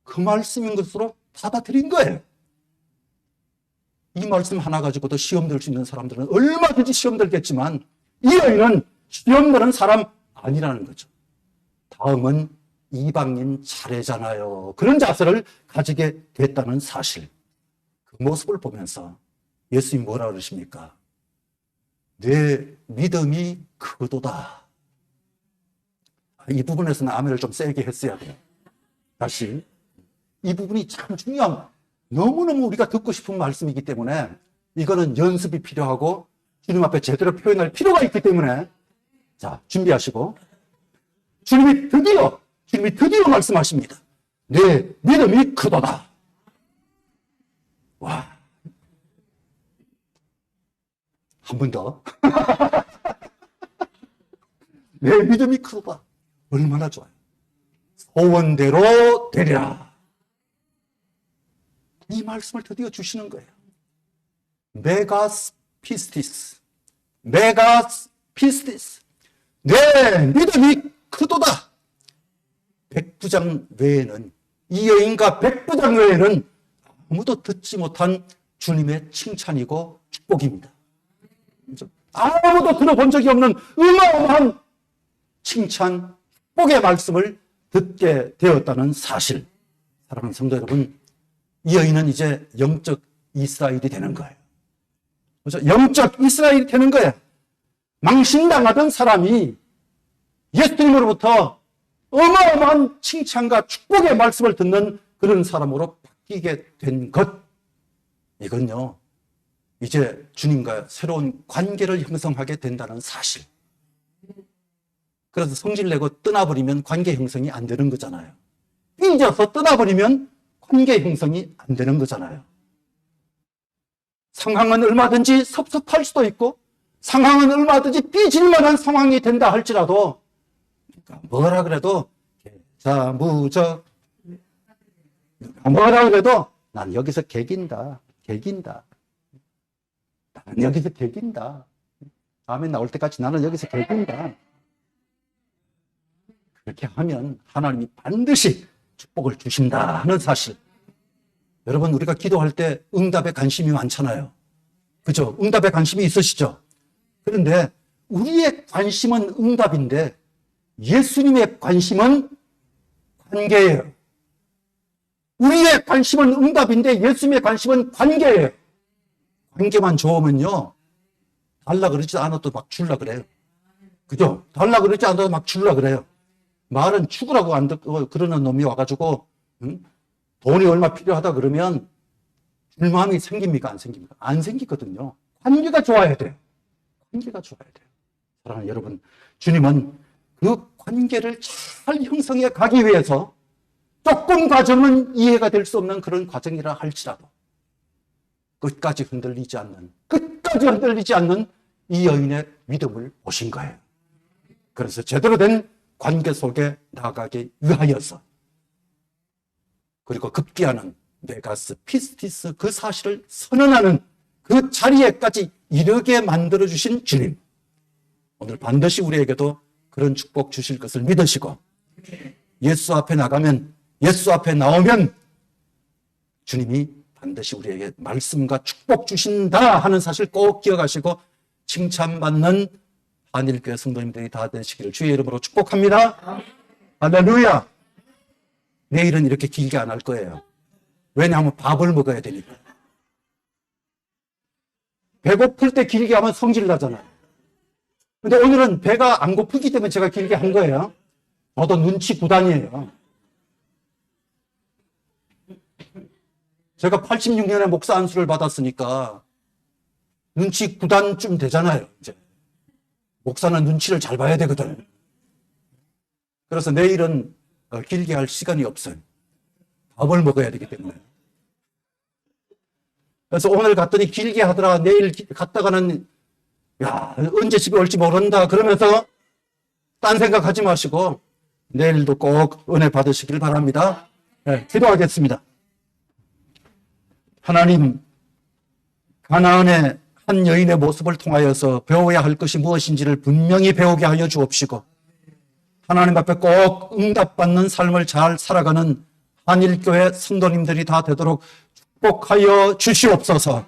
그 말씀인 것으로 받아들인 거예요. 이 말씀 하나 가지고도 시험 들 수 있는 사람들은 얼마든지 시험 들겠지만 이 여인은 시험 드는 사람 아니라는 거죠. 다음은 이방인 차례잖아요. 그런 자세를 가지게 됐다는 사실. 그 모습을 보면서 예수님이 뭐라 그러십니까? 내 믿음이 크도다. 이 부분에서는 아멘을 좀 세게 했어야 돼요. 다시. 이 부분이 참 중요한, 너무너무 우리가 듣고 싶은 말씀이기 때문에 이거는 연습이 필요하고 주님 앞에 제대로 표현할 필요가 있기 때문에 자, 준비하시고 주님이 드디어 말씀하십니다. 내 믿음이 크도다. 와. 한 번 더. 내 믿음이 크도다. 얼마나 좋아요. 소원대로 되리라. 이 말씀을 드디어 주시는 거예요. 메가스 피스티스. 내 믿음이 크도다. 백부장 외에는, 이 여인과 백부장 외에는 아무도 듣지 못한 주님의 칭찬이고 축복입니다. 아무도 들어본 적이 없는 어마어마한 칭찬, 축복의 말씀을 듣게 되었다는 사실. 사랑하는 성도 여러분, 이 여인은 이제 영적 이스라엘이 되는 거예요. 그렇죠? 영적 이스라엘이 되는 거예요. 망신당하던 사람이 예수님으로부터 어마어마한 칭찬과 축복의 말씀을 듣는 그런 사람으로 바뀌게 된 것. 이건요, 이제 주님과 새로운 관계를 형성하게 된다는 사실. 그래서 성질내고 떠나버리면 관계 형성이 안 되는 거잖아요. 삐져서 떠나버리면 관계 형성이 안 되는 거잖아요. 상황은 얼마든지 섭섭할 수도 있고 상황은 얼마든지 삐질 만한 상황이 된다 할지라도 그러니까 뭐라 그래도 계사무적 뭐라 그래도 난 여기서 개긴다. 나는 여기서 개긴다. 다음에 나올 때까지 나는 여기서 개긴다. 그렇게 하면 하나님이 반드시 축복을 주신다 하는 사실. 여러분 우리가 기도할 때 응답에 관심이 많잖아요. 그죠? 응답에 관심이 있으시죠? 그런데 우리의 관심은 응답인데 예수님의 관심은 관계예요. 우리의 관심은 응답인데 예수님의 관심은 관계예요. 관계만 좋으면요. 달라 그러지 않아도 막 줄라 그래요. 그죠? 달라 그러지 않아도 막 줄라 그래요. 말은 죽으라고 안 듣고 그러는 놈이 와가지고 돈이 얼마 필요하다 그러면 줄 마음이 생깁니까? 안 생깁니까? 안 생기거든요. 관계가 좋아야 돼요. 관계가 좋아야 돼요. 사랑하는 여러분, 주님은 그 관계를 잘 형성해 가기 위해서 조금 과정은 이해가 될 수 없는 그런 과정이라 할지라도 끝까지 흔들리지 않는 이 여인의 믿음을 보신 거예요. 그래서 제대로 된 관계 속에 나가기 위하여서 그리고 급기야는 메가스 피스티스 그 사실을 선언하는 그 자리에까지 이르게 만들어주신 주님, 오늘 반드시 우리에게도 그런 축복 주실 것을 믿으시고 예수 앞에 나오면 주님이 반드시 우리에게 말씀과 축복 주신다 하는 사실 꼭 기억하시고 칭찬받는 한일교회 성도님들이 다 되시기를 주의 이름으로 축복합니다. 할렐루야. 내일은 이렇게 길게 안 할 거예요. 왜냐하면 밥을 먹어야 되니까. 배고플 때 길게 하면 성질 나잖아요. 근데 오늘은 배가 안 고프기 때문에 제가 길게 한 거예요. 저도 눈치 구단이에요. 제가 86년에 목사 안수를 받았으니까 눈치 구단쯤 되잖아요. 이제 목사는 눈치를 잘 봐야 되거든. 그래서 내일은 길게 할 시간이 없어요. 밥을 먹어야 되기 때문에. 그래서 오늘 갔더니 길게 하더라. 내일 갔다가는 야 언제 집에 올지 모른다 그러면서 딴 생각하지 마시고 내일도 꼭 은혜 받으시길 바랍니다. 네, 기도하겠습니다. 하나님, 가나안의 한 여인의 모습을 통하여서 배워야 할 것이 무엇인지를 분명히 배우게 하여 주옵시고 하나님 앞에 꼭 응답받는 삶을 잘 살아가는 한일교회 성도님들이 다 되도록 축복하여 주시옵소서.